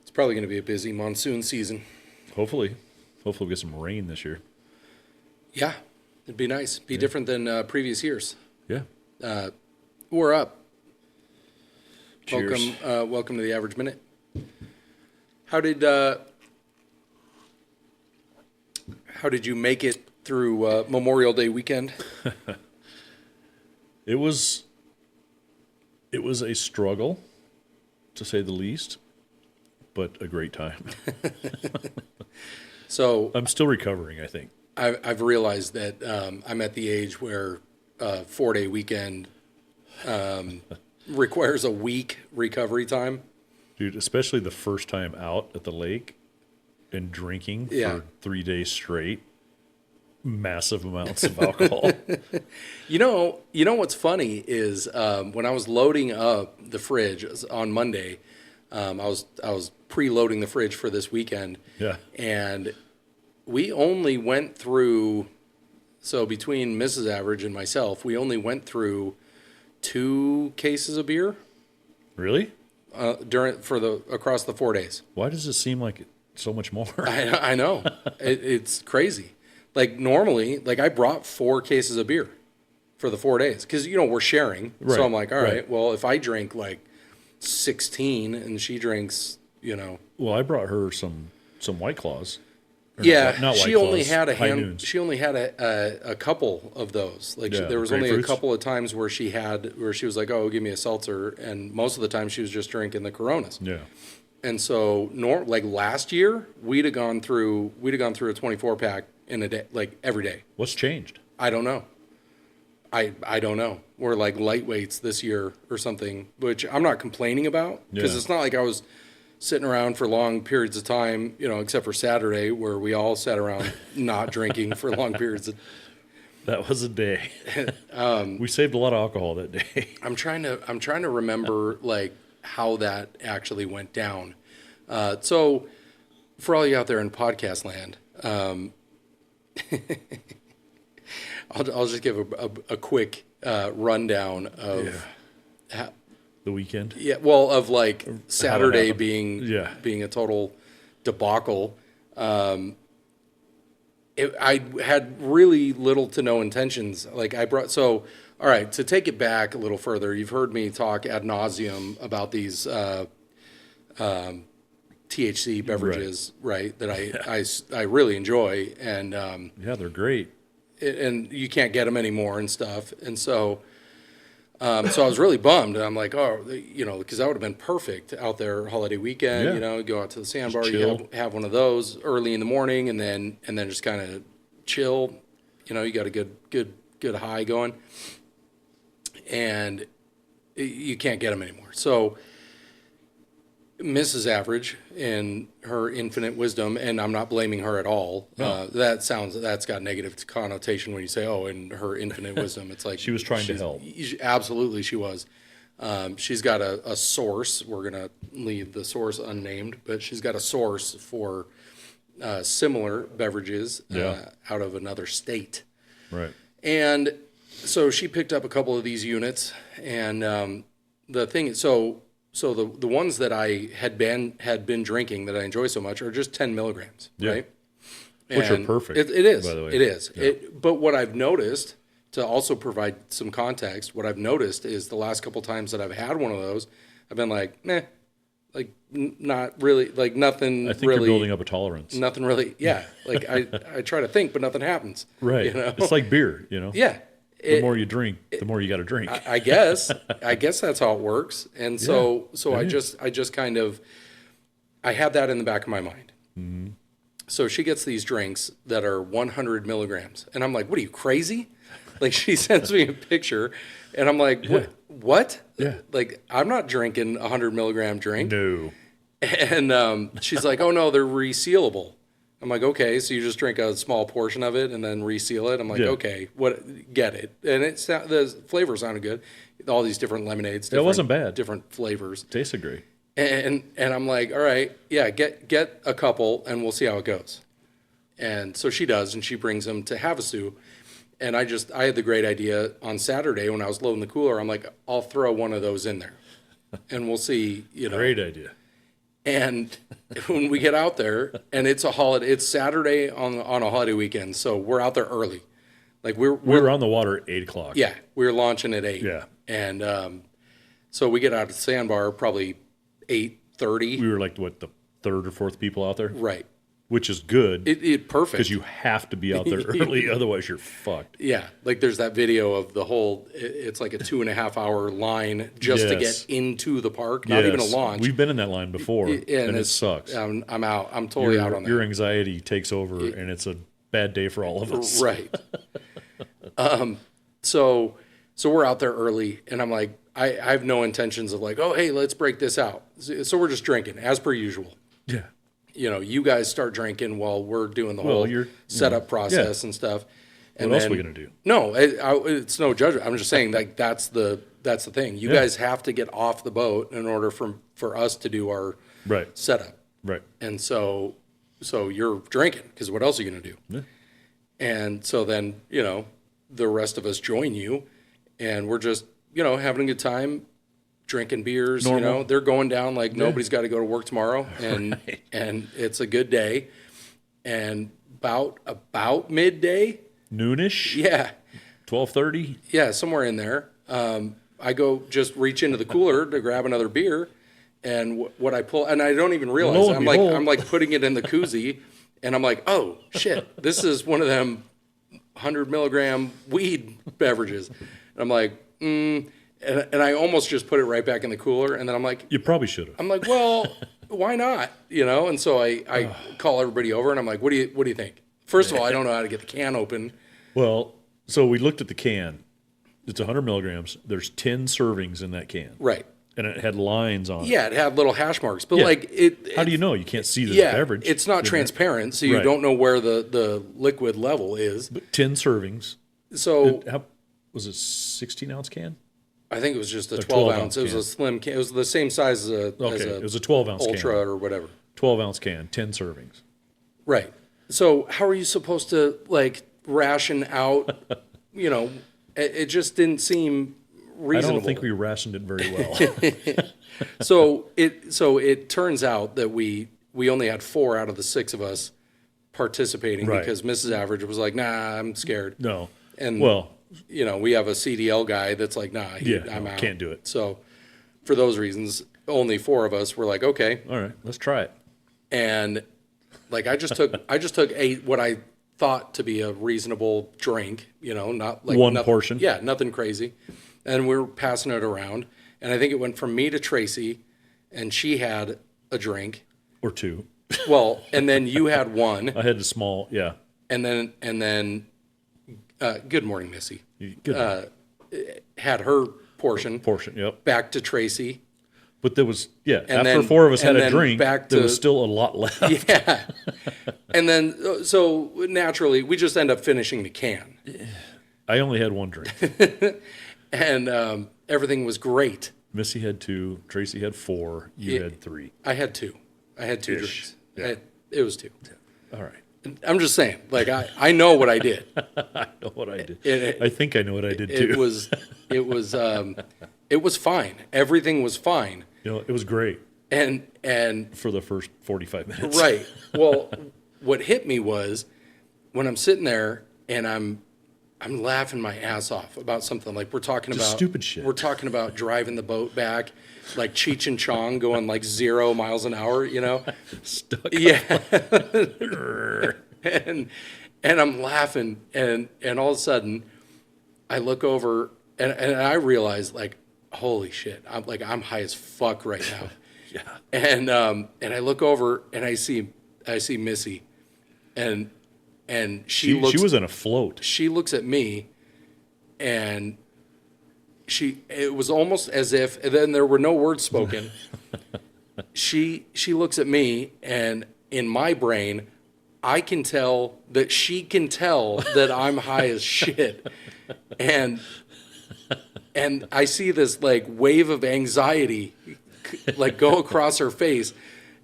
It's probably going to be a busy monsoon season. Hopefully we'll get some rain this year. Yeah, it'd be nice. Be different than previous years. Yeah. We're up. Cheers. Welcome to the Average Minute. How did you make it through Memorial Day weekend? It was a struggle, to say the least, but a great time. So I'm still recovering, I think. I've realized that I'm at the age where a 4-day weekend requires a week recovery time. Dude, especially the first time out at the lake and drinking for 3 days straight, massive amounts of alcohol. You know what's funny is when I was loading up the fridge on Monday, I was preloading the fridge for this weekend. Yeah. And we only went through, so between Mrs. Average and myself, we only went through 2 cases of beer. Really? Across the 4 days. Why does it seem like so much more? I know. It's crazy. Like normally, like I brought 4 cases of beer for the 4 days because we're sharing. Right, So I'm like, all right, right. well, if I drink like 16 and she drinks, Well, I brought her some White Claws. Or yeah, not White she Claws, only had High Noons. she only had a couple of those. Like Yeah, there was only a grapefruits. couple of times where she was like, oh, give me a seltzer, and most of the time she was just drinking the Coronas. Yeah. And so, like last year, we'd have gone through a 24-pack in a day, like every day. What's changed? I don't know. I don't know. We're like lightweights this year or something, which I'm not complaining about because it's not like I was sitting around for long periods of time, except for Saturday where we all sat around not drinking for long periods. That was a day. We saved a lot of alcohol that day. I'm trying to remember like how that actually went down. So for all you out there in podcast land, I'll just give a quick rundown of The weekend. of like Saturday being a total debacle. I had really little to no intentions. Like all right, to take it back a little further, you've heard me talk ad nauseum about these THC beverages, right? That I really enjoy, and They're great. and you can't get them anymore and stuff. And so I was really bummed. And I'm like, because that would have been perfect out there holiday weekend. Yeah. Go out to the sandbar, chill. you have one of those early in the morning, and then just kind of chill. You got a good high going, and you can't get them anymore. So Mrs. Average, in her infinite wisdom, and I'm not blaming her at all. No. That's got a negative connotation when you say, "Oh, in her infinite wisdom," it's like She was trying to help. Absolutely, she was. She's got a source. We're gonna leave the source unnamed, but she's got a source for similar beverages out of another state. Right. And so she picked up a couple of these units, and the thing is, so the ones that I had been drinking that I enjoy so much are just 10 milligrams, right? Which are perfect. It is. by the way. It is. Yeah. But what I've noticed, to also provide some context, what I've noticed is the last couple times that I've had one of those, I've been like, meh, like not really, like nothing. I think really, you're building up a tolerance. Nothing really. Yeah. Like I try to think, but nothing happens. Right. It's like beer. Yeah. The more you drink, the more you got to drink. I guess that's how it works. And so I just kind of, I had that in the back of my mind. Mm-hmm. So she gets these drinks that are 100 milligrams. And I'm like, what are you, crazy? Like she sends me a picture and I'm like, what? Yeah. Like I'm not drinking a 100 milligram drink. No. And she's like, oh no, they're resealable. I'm like, okay, so you just drink a small portion of it and then reseal it. I'm like, okay, get it. And the flavor sounded good. All these different lemonades. It wasn't bad. Different flavors. Tasted great. And I'm like, all right, yeah, get a couple and we'll see how it goes. And so she does, and she brings them to Havasu. And I had the great idea on Saturday when I was loading the cooler. I'm like, I'll throw one of those in there and we'll see, Great idea. And when we get out there, and it's a holiday, it's Saturday on a holiday weekend, so we're out there early. Like We were on the water at 8 o'clock. yeah, we were launching at 8. Yeah. And so we get out at the sandbar probably 8:30. We were like, what, the third or fourth people out there? Right. Which is good. It perfect. Because you have to be out there early, otherwise you're fucked. Yeah, like there's that video of the whole. It's like a 2.5 hour line just to Yes. get into the park, not even a Yes. launch. We've been in that line before, and it it's- sucks. I'm out. I'm totally out on that. Your anxiety takes over, and it's a bad day for all of us. Right. So we're out there early, and I'm like, I have no intentions of like, oh hey, let's break this out. So we're just drinking as per usual. Yeah. You know, you guys start drinking while we're doing the Well, whole you're- setup process and stuff. And What else are we going to do? No, it's no judgment. I'm just saying like that's the thing. You guys have to get off the boat in order for us to do our Right. setup. Right. And so you're drinking because what else are you going to do? Yeah. And so then, you know, the rest of us join you and we're just, you know, having a good time, drinking beers, Normal. you know, they're going down like nobody's got to go to work tomorrow and and it's a good day. And about midday, Noonish? yeah, 12:30? yeah, somewhere in there. I go just reach into the cooler to grab another beer, and what I pull, and I don't even realize Lo and I'm behold. like putting it in the koozie, and I'm like, oh shit, this is one of them 100 milligram weed beverages, and I'm like, and I almost just put it right back in the cooler, and then I'm like, You probably should have. I'm like, well, why not? You know, and so I call everybody over, and I'm like, what do you think? First of all, I don't know how to get the can open. Well, so we looked at the can. It's 100 milligrams. There's 10 servings in that can. Right. And it had lines on it. Yeah, it had little hash marks, but Yeah. like it. How do you know? You can't see the Yeah, beverage. it's not in there. transparent, so you Right. don't know where the liquid level is. But 10 servings. So How, was it 16-ounce can? I think it was just a 12 12 ounce. ounce It was can. a slim can. It was the same size as a Okay, it was a 12-ounce Ultra can. or whatever. 12-ounce can, 10 servings. Right. So how are you supposed to like ration out? You know, it just didn't seem reasonable. I don't think we rationed it very well. So it turns out that we only had 4 out of the 6 of us participating Right. because Mrs. Average was like, nah, I'm scared. No. And Well, you know, we have a CDL guy that's like, nah, I'm no, out. can't do it. So for those reasons, only 4 of us were like, okay. all right, let's try it. And like, I just took what I thought to be a reasonable drink, you know, not like One nothing- portion. Yeah. Nothing crazy. And we were passing it around. And I think it went from me to Tracy and she had a drink. Or 2. Well, and then you had one I had a small, yeah. and then good morning, Missy. Good Had her portion portion, yep. back to Tracy. But there was, yeah, And after then- 4 of us had and a then drink, back there to- was still a lot left. Yeah. And then, so naturally, we just end up finishing the can. I only had 1 drink. And everything was great. Missy had 2, Tracy had 4, you Yeah. had 3. I had 2. I had 2 Ish. drinks. Yeah. It was 2. All right. I'm just saying, like, I know what I did. I know what I did. It- I think I know what I did too. It was fine. Everything was fine. You know, it was great And for the first 45 minutes. right. Well, what hit me was when I'm sitting there and I'm laughing my ass off about something like we're talking Just about stupid shit. We're talking about driving the boat back, like Cheech and Chong going like 0 miles an hour, you know? Stuck. Yeah. and I'm laughing and all of a sudden I look over and I realize like, holy shit, I'm high as fuck right now. Yeah. And I look over and I see Missy and she She looks was in a float. she looks at me and it was almost as if, and then there were no words spoken. she looks at me and in my brain, I can tell that she can tell that I'm high as shit. And I see this like wave of anxiety like go across her face.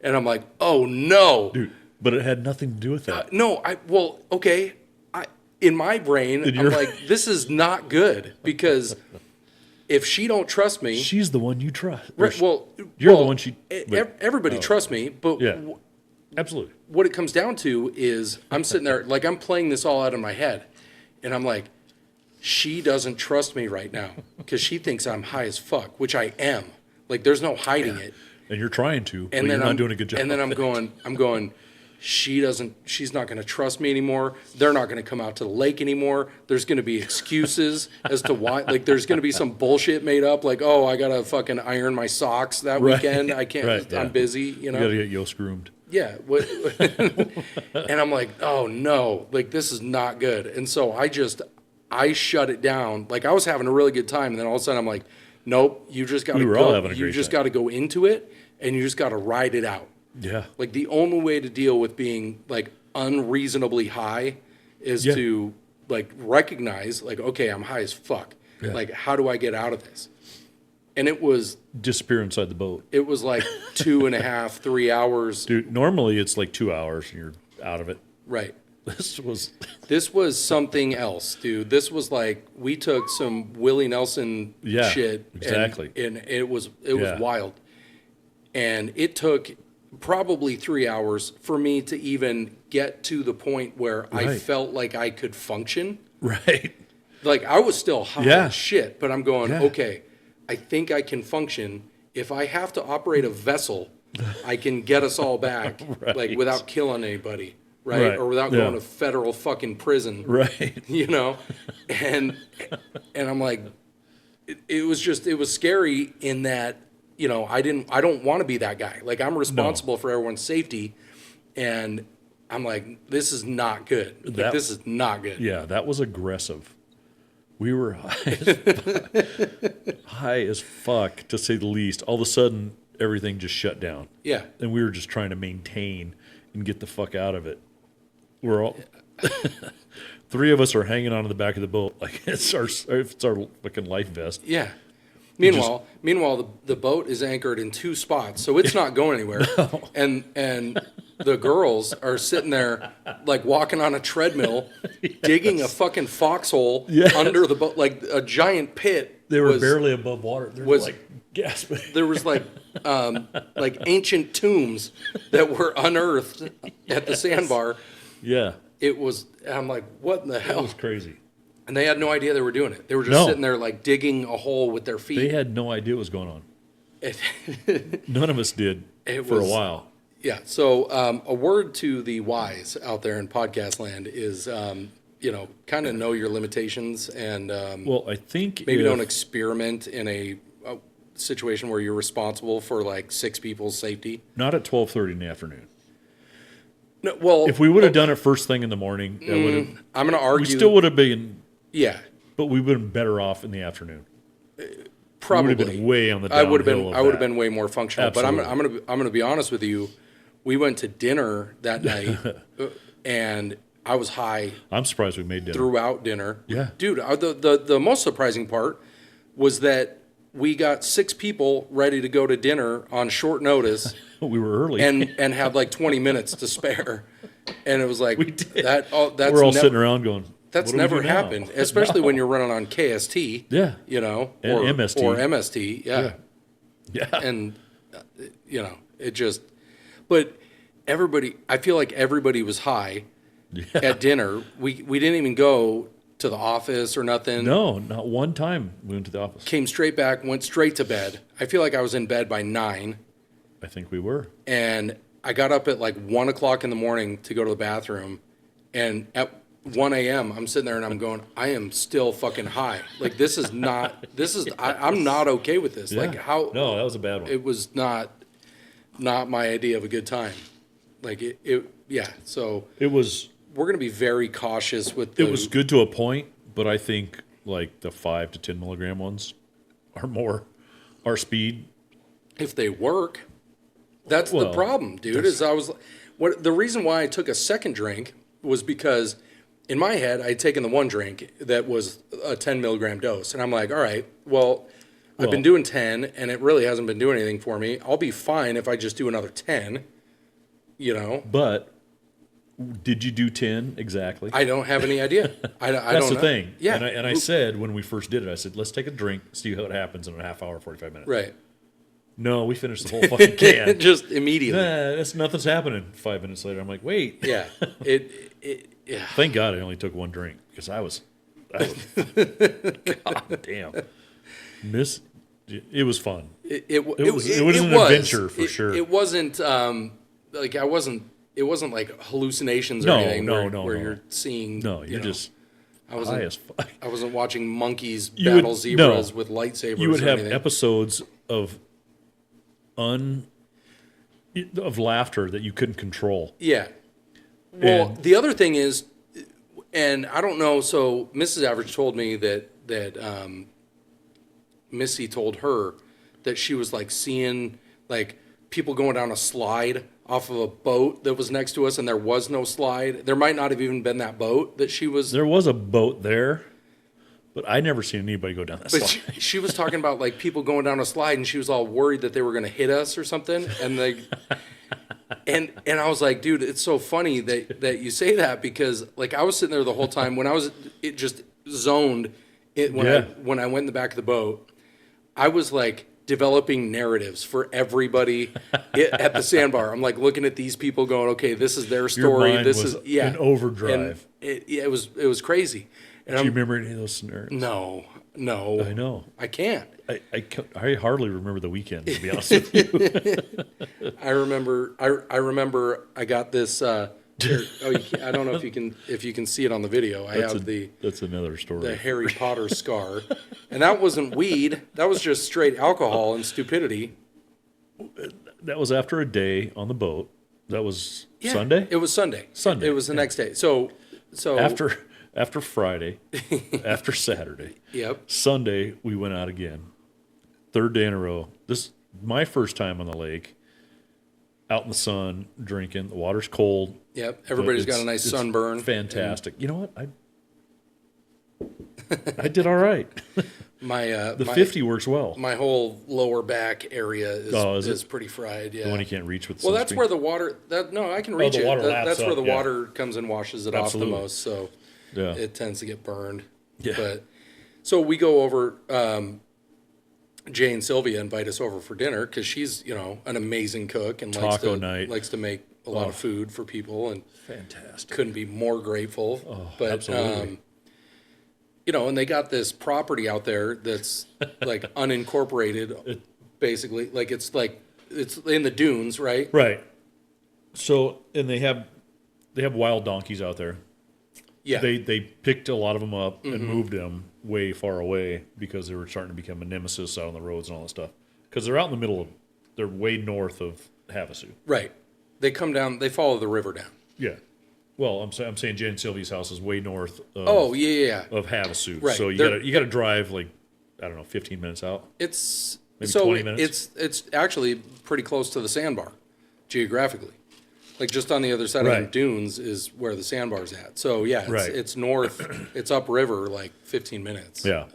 And I'm like, oh no. Dude, but it had nothing to do with that. No, okay. In my brain, I'm you're- like, this is not good because if she don't trust me, she's the one you trust. right, well, You're the one she. everybody trusts me, but Yeah, absolutely. what it comes down to is I'm sitting there like I'm playing this all out in my head, and I'm like, she doesn't trust me right now because she thinks I'm high as fuck, which I am. Like there's no hiding it. And you're trying to, but And you're then not doing a good job. And then I'm going. She's not going to trust me anymore. They're not going to come out to the lake anymore. There's going to be excuses as to why. Like there's going to be some bullshit made up. Like, oh, I got to fucking iron my socks that weekend. I can't. Right, yeah. I'm busy. You know. You gotta get yoke groomed. Yeah. And I'm like, oh no, like this is not good. And so I shut it down. Like I was having a really good time, and then all of a sudden I'm like, nope, you just got to were all having a you great just time. got to go into it, and you just got to ride it out. Yeah. Like the only way to deal with being like unreasonably high is to like recognize like, okay, I'm high as fuck. Yeah. Like, how do I get out of this? And it was Disappear inside the boat. like 2.5, 3 hours. Dude, normally it's like 2 hours and you're out of it. Right. This was something else, dude. This was like we took some Willie Nelson shit. Exactly. And it was wild. And it took probably 3 hours for me to even get to the point where I felt like I could function. Right. Like I was still high as shit, but I'm going, Yeah. okay, I think I can function. If I have to operate a vessel, I can get us all back Right. like without killing anybody, right? Or without going to federal fucking prison. Right. You know? And I'm like, it was scary in that, you know, I don't want to be that guy. Like I'm responsible for everyone's safety, and I'm like, this is not good. Like, this is not good. Yeah, that was aggressive. We were high as fuck, to say the least. All of a sudden, everything just shut down. Yeah. And we were just trying to maintain and get the fuck out of it. We're all... Three of us are hanging on to the back of the boat like it's our fucking life vest. Yeah. Meanwhile, the boat is anchored in 2 spots, so it's not going anywhere. No. And the girls are sitting there like walking on a treadmill, digging a fucking foxhole under the boat, like a giant pit. They were barely above water. They were like gasping. There was like ancient tombs that were unearthed at the sandbar. Yeah. It was. I'm like, what in the hell? It was crazy. And they had no idea they were doing it. They were just sitting there like digging a hole with their feet. They had no idea what was going on. None of us did a while. Yeah. So a word to the wise out there in podcast land is, kind of know your limitations and well, I think maybe don't experiment in a situation where you're responsible for like 6 people's safety. Not at 12:30 in the afternoon. No, well, if we would have done it first thing in the morning, that would have. I'm going to argue. We still would have been. Yeah. But we would have been better off in the afternoon. Probably. We would have been way on the downhill. I would have been way more functional. Absolutely. But I'm going to be honest with you. We went to dinner that night, and I was high. I'm surprised we made dinner throughout dinner. Yeah, dude. The most surprising part was that we got 6 people ready to go to dinner on short notice. We were early and had like 20 minutes to spare, and it was like that's we're all sitting around going. That's never happened, especially when you're running on KST. Yeah, or MST or MST. Yeah. And it just. But everybody, I feel like everybody was high at dinner. We didn't even go to the office or nothing. No, not one time we went to the office. Came straight back, went straight to bed. I feel like I was in bed by 9. I think we were. And I got up at like 1 o'clock in the morning to go to the bathroom. And at 1 a.m., I'm sitting there and I'm going, I am still fucking high. Like, I'm not okay with this. Yeah. Like, how? No, that was a bad one. It was not my idea of a good time. Like, so. It was. We're going to be very cautious with It was good to a point, but I think like the 5 to 10 milligram ones are more our speed. If they work. That's the problem, dude. The reason why I took a second drink was because in my head I had taken the 1 drink that was a 10 milligram dose, and I'm like, all right, well, I've been doing 10, and it really hasn't been doing anything for me. I'll be fine if I just do another 10. But Did you do 10 exactly? I don't have any idea. I That's don't the know. thing. Yeah. And I said when we first did it, I said, let's take a drink, see how it happens in a half hour, 45 minutes. Right. No, we finished the whole fucking can. Just immediately. Nah, nothing's happening. 5 minutes later, I'm like, wait. Yeah. Yeah. Thank God I only took one drink because I was God damn. It was fun. It was an adventure for sure. It wasn't like it wasn't like hallucinations or anything where you're seeing. No, you're just high as fuck. I wasn't watching monkeys battle zebras with lightsabers. You would or have anything. episodes of laughter that you couldn't control. Yeah. Well, the other thing is, and I don't know. So Mrs. Average told me that Missy told her that she was like seeing like people going down a slide off of a boat that was next to us, and there was no slide. There might not have even been that boat that she was. There was a boat there, but I never seen anybody go down that But slide. she was talking about like people going down a slide, and she was all worried that they were going to hit us or something, and like. And I was like, dude, it's so funny that you say that because like I was sitting there the whole time when it just zoned when I went in the back of the boat. I was like developing narratives for everybody at the sandbar. I'm like looking at these people going, okay, this is their story. Your mind was in overdrive. And it was crazy. And Do you remember any of those scenarios? No. I know. I can't. I hardly remember the weekend, to be honest with you. I remember I got this I don't know if you can see it on the video. That's another story. The Harry Potter scar. And that wasn't weed. That was just straight alcohol and stupidity. That was after a day on the boat. That was Sunday? It was Sunday. Sunday. It was the next day. So after Friday, after Saturday. Yep. Sunday we went out again. Third day in a row. This my first time on the lake. Out in the sun, drinking. The water's cold. Yep. Everybody's got a nice sunburn. Fantastic. You know what? I did all right. The 50 works well. My whole lower back area is pretty fried. Yeah. The one you can't reach with. Well, that's where the water. I can reach it. That's where the yeah. water comes and washes it off the most. So it tends to get burned. Yeah. But so we go over. Jay and Sylvia invite us over for dinner because she's an amazing cook and likes to make a lot of food for people, and fantastic. Couldn't be more grateful. But absolutely. And they got this property out there that's like unincorporated, basically. Like it's in the dunes, right? Right. So and they have wild donkeys out there. Yeah. They picked a lot of them up and moved them way far away because they were starting to become a nemesis out on the roads and all that stuff. Because they're out in the middle they're way north of Havasu. Right. They come down. They follow the river down. Yeah. Well, I'm saying Jen and Sylvie's house is way north of of Havasu. Right. So you got to drive like, I don't know, 15 minutes out. It's maybe 20 minutes. It's actually pretty close to the sandbar geographically. Like just on the other side of the dunes is where the sandbar's at. So yeah, it's north, it's upriver like 15 minutes. Yeah.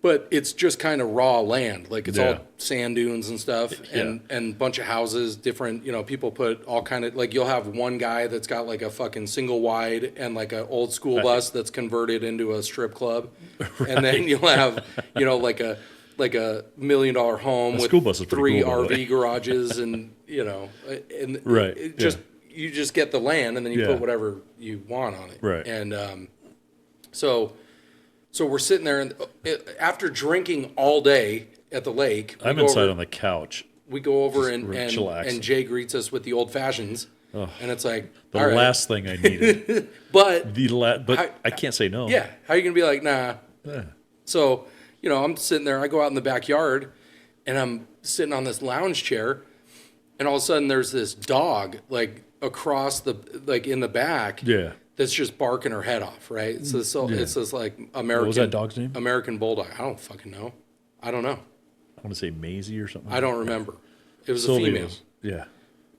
But it's just kind of raw land. Like it's all sand dunes and stuff and bunch of houses, different, people put all kind of, like you'll have one guy that's got like a fucking single wide and like an old school bus that's converted into a strip club. And then you'll have, like a $1 million home with 3 RV garages and, and you just get the land and then you put whatever you want on it. Right. And so we're sitting there and after drinking all day at the lake, I'm inside on the couch. We go over and Jay greets us with the old fashions. Oh, and it's like the last thing I needed. but I can't say no. Yeah. How are you going to be like, nah. Yeah. So, I'm sitting there, I go out in the backyard and I'm sitting on this lounge chair and all of a sudden there's this dog like across in the back. Yeah. That's just barking her head off, right? So it's this like American. What was that dog's name? American Bulldog. I don't fucking know. I don't know. I want to say Maisie or something. I don't remember. It was Sylvia a female. Yeah.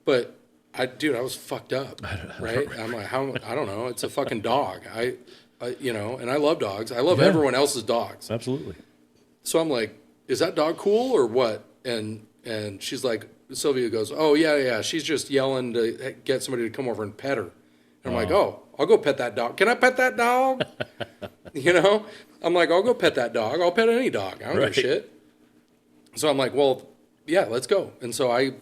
But I was fucked up, right? I'm like, I don't know. It's a fucking dog. And I love dogs. I love everyone else's dogs. Absolutely. So I'm like, is that dog cool or what? And she's like, Sylvia goes, oh, yeah, she's just yelling to get somebody to come over and pet her. And I'm like, oh, I'll go pet that dog. Can I pet that dog? I'm like, I'll go pet that dog. I'll pet any dog. I don't give a shit. So I'm like, well, yeah, let's go. And so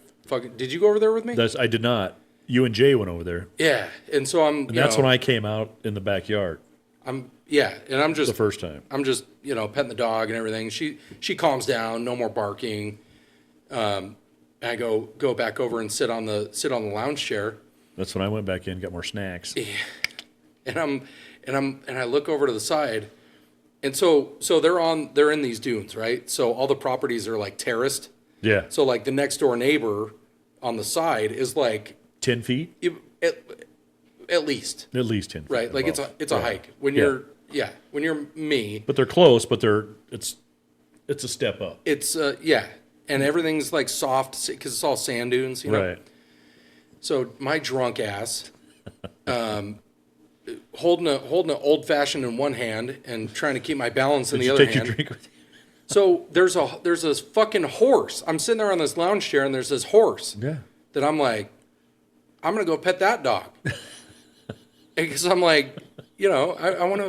did you go over there with me? I did not. You and Jay went over there. Yeah. And so that's when I came out in the backyard. And I'm just. The first time. I'm just, petting the dog and everything. She calms down, no more barking. I go back over and sit on the lounge chair. That's when I went back in, got more snacks. Yeah. And I look over to the side, and so they're in these dunes, right? So all the properties are like terraced. Yeah. So like the next door neighbor on the side is like 10 feet? At least. At least 10 feet. Right. Like it's a hike. When you're me. But they're close, but it's a step up. It's and everything's like soft because it's all sand dunes, Right. So my drunk ass, holding an old fashioned in one hand and trying to keep my balance in the other hand. Did you take your drink with you? So there's this fucking horse. I'm sitting there on this lounge chair and there's this horse. Yeah. That I'm like, I'm gonna go pet that dog. Because I'm like, I want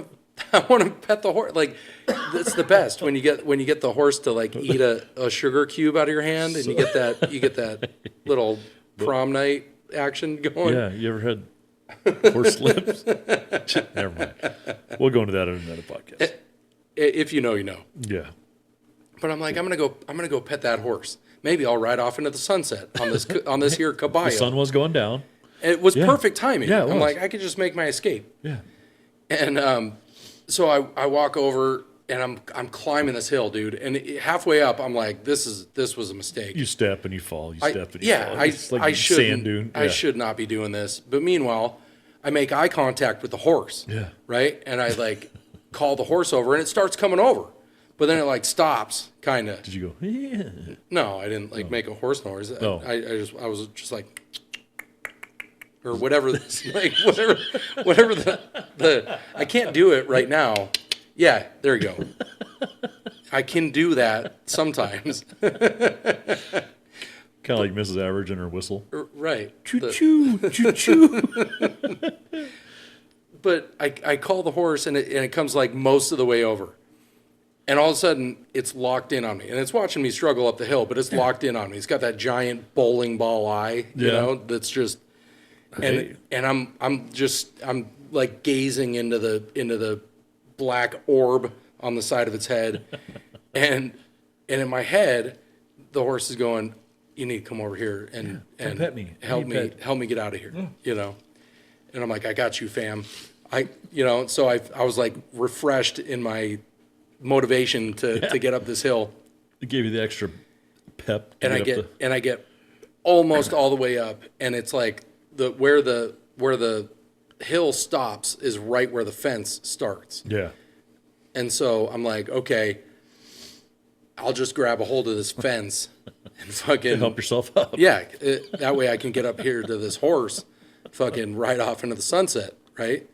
to pet the horse. Like, that's the best when you get the horse to like eat a sugar cube out of your hand, and you get that little prom night action going. Yeah, you ever had horse lips? Never mind. We'll go into that in another podcast. If you know, you know. Yeah. But I'm like, I'm gonna go pet that horse. Maybe I'll ride off into the sunset on this here caballo. The sun was going down. It was perfect timing. Yeah, I'm like, I could just make my escape. Yeah. And so I walk over and I'm climbing this hill, dude. And halfway up, I'm like, this was a mistake. You step and you fall. You step and you fall. It's like I a sand dune. I should not be doing this. But meanwhile, I make eye contact with the horse. Yeah. Right? And I like call the horse over and it starts coming over. But then it like stops, kind of. Did you go, yeah? No, I didn't like make a horse noise. No. I was just like, or whatever, like whatever the I can't do it right now. Yeah, there you go. I can do that sometimes. Kind of like Mrs. Average and her whistle. Right. Choo choo, choo choo. But I call the horse and it comes like most of the way over. And all of a sudden, it's locked in on me. And it's watching me struggle up the hill, but it's locked in on me. It's got that giant bowling ball eye, that's just... And I'm like gazing into the black orb on the side of its head. and in my head, the horse is going, you need to come over here and pet me. Help me get out of here, And I'm like, I got you, fam. So I was like refreshed in my motivation to get up this hill. It gave you the extra pep. And I get almost all the way up, and it's like where the hill stops is right where the fence starts. Yeah. And so I'm like, okay, I'll just grab a hold of this fence and fucking help yourself up. Yeah, that way I can get up here to this horse, fucking ride off into the sunset, right?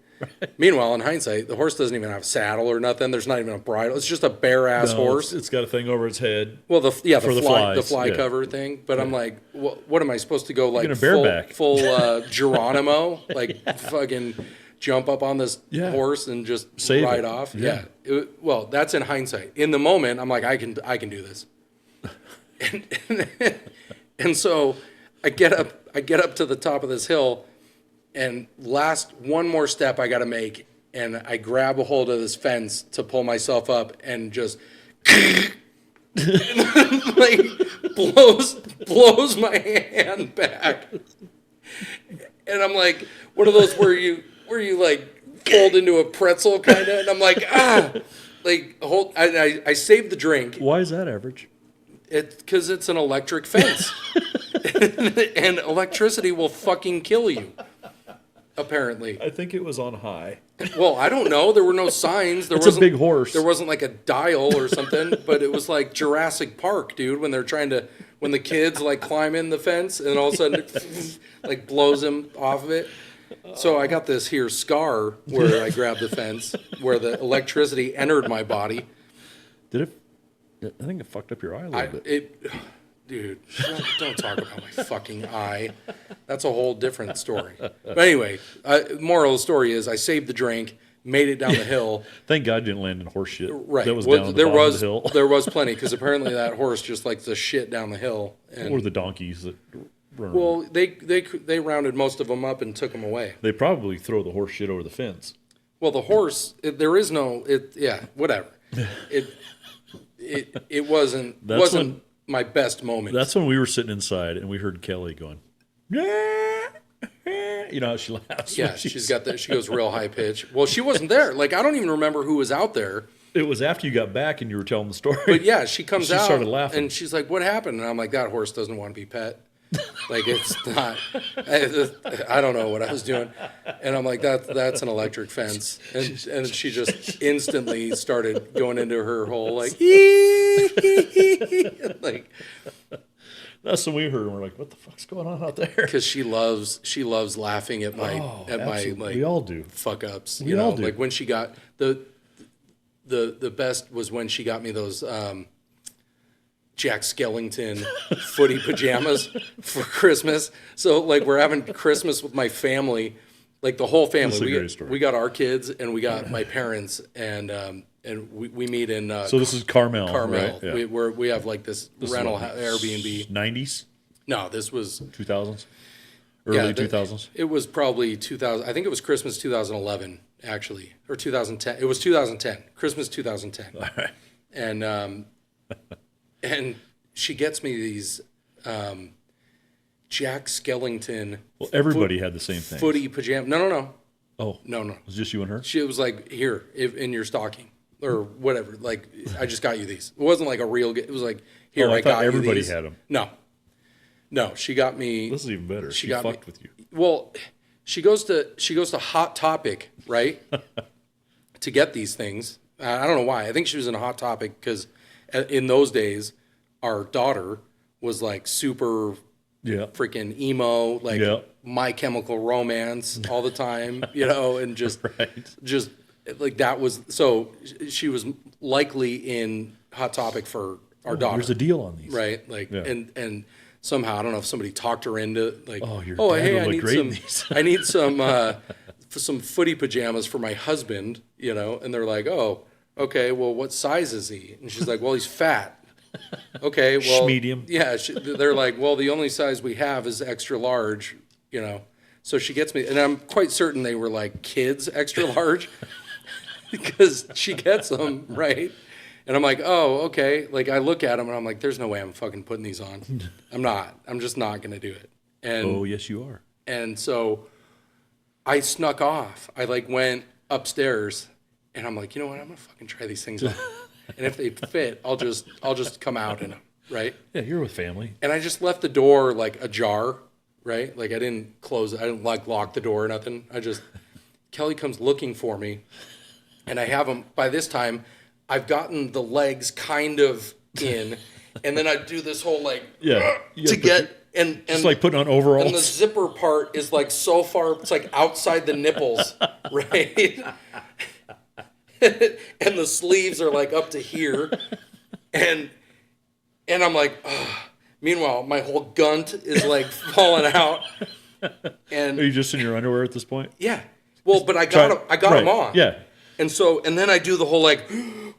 Meanwhile, in hindsight, the horse doesn't even have a saddle or nothing. There's not even a bridle. It's just a bare ass horse. It's got a thing over its head. Well, the fly cover thing. But I'm like, what am I supposed to go like full Geronimo, like fucking jump up on this horse and just ride off? Yeah. Well, that's in hindsight. In the moment, I'm like, I can do this. And so I get up to the top of this hill. And one more step I got to make, and I grab a hold of this fence to pull myself up, and just like blows my hand back. And I'm like, what are those where you like fold into a pretzel kind of? And I'm like, like I saved the drink. Why is that, Average? Because it's an electric fence, and electricity will fucking kill you. Apparently. I think it was on high. Well, I don't know. There were no signs. It's a big horse. There wasn't like a dial or something, but it was like Jurassic Park, dude, when the kids like climb in the fence and all of a sudden like blows him off of it. So I got this here scar where I grabbed the fence, where the electricity entered my body. Did it? I think it fucked up your eye a little bit. Dude, don't talk about my fucking eye. That's a whole different story. But anyway, moral of the story is I saved the drink, made it down the hill. Thank God you didn't land in horse shit. Right. That was Well, down the bottom of the hill. there was plenty, because apparently that horse just likes to shit down the hill. And, Or the donkeys that run around. well, they rounded most of them up and took them away. They probably throw the horse shit over the fence. Well, the horse, whatever. It wasn't my best moment. That's when we were sitting inside and we heard Kelly going, yeah. You know how she laughs? Yeah, she's got that. She goes real high pitch. Well, she wasn't there. Like, I don't even remember who was out there. It was after you got back and you were telling the story. But yeah, she comes out. She started laughing. And she's like, what happened? And I'm like, that horse doesn't want to be pet. Like, it's not. I don't know what I was doing. And I'm like, that's an electric fence. And she just instantly started going into her whole, like, like. That's when we heard, and we're like, "What the fuck's going on out there?" Because she loves laughing at my like we all do fuck ups. We all do. Like when she got the best was when she got me those Jack Skellington footy pajamas for Christmas. So like we're having Christmas with my family, like the whole family. This is a great story. We got our kids and we got my parents and we meet in. So this is Carmel. Carmel. Right? Yeah. We have like this rental Airbnb. 90s, No, this was 2000s, early 2000s. It was probably 2000. I think it was Christmas 2011, actually, or 2010. It was 2010, Christmas 2010. All right. And she gets me these Jack Skellington. Well, everybody had the same thing. Footy pajama. No. Oh, No. it was just you and her? She was like, here, in your stocking. Or whatever. Like, I just got you these. It wasn't like a real. It was like, here, I I thought got you these. everybody had them. No, she got me. This is even better. She got fucked me, with you. Well, she goes to Hot Topic, right? To get these things. I don't know why. I think she was in a Hot Topic because in those days, our daughter was like super freaking emo, like My Chemical Romance all the time, and just just like that was. So she was likely in Hot Topic for our daughter. There's a deal on these, right? Like and somehow I don't know if somebody talked her into like, hey, I need some footy pajamas for my husband, and they're like, oh, okay, well, what size is he? And she's like, well, he's fat. Okay, well, medium. Yeah, they're like, well, the only size we have is extra large, So she gets me, and I'm quite certain they were like kids extra large, because she gets them right. And I'm like, oh, okay. Like, I look at them, and I'm like, there's no way I'm fucking putting these on. I'm not. I'm just not going to do it. And oh, yes, you are. And so I snuck off. I, like, went upstairs, and I'm like, you know what? I'm going to fucking try these things on. And if they fit, I'll just come out in them, right? Yeah, you're with family. And I just left the door, like, ajar, right? Like, I didn't close it. I didn't, like, lock the door or nothing. Kelly comes looking for me, and I have them. By this time, I've gotten the legs kind of in, and then I do this whole like to get and it's like putting on overalls. And the zipper part is like so far, it's like outside the nipples, right? And the sleeves are like up to here, and I'm like, ugh. Meanwhile, my whole gunt is like falling out. And are you just in your underwear at this point? Yeah. Well, but I got them on. Yeah. And then I do the whole like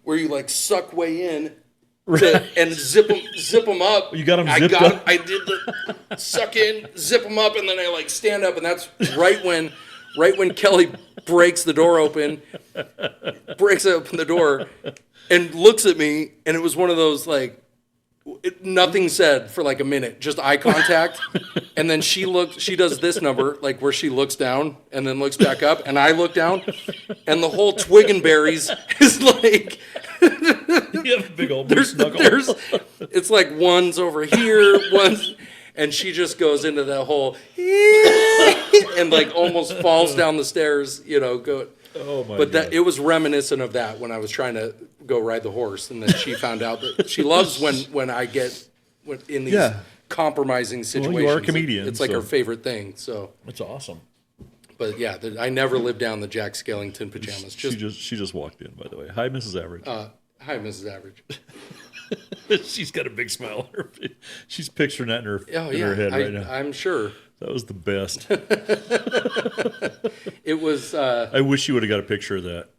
where you like suck way in and zip them up. You got them zipped up? I did the suck in, zip them up, and then I like stand up, and that's right when Kelly breaks the door open, and looks at me, and it was one of those like nothing said for like a minute, just eye contact, and then she does this number like where she looks down and then looks back up, and I look down, and the whole twig and berries is like you have a big old snuggle. It's like one's over here, one's, and she just goes into that whole and like almost falls down the stairs, go. Oh my! But it was reminiscent of that when I was trying to go ride the horse, and then she found out that she loves when I get in these compromising situations. Well, you are a comedian. It's like her favorite thing. So it's awesome. But yeah, I never lived down the Jack Skellington pajamas. She just walked in, by the way. Hi, Mrs. Average. Hi, Mrs. Average. She's got a big smile on her face. She's picturing that in her, Oh in yeah, her head right now. I'm sure That was the best. it was. I wish you would have got a picture of that.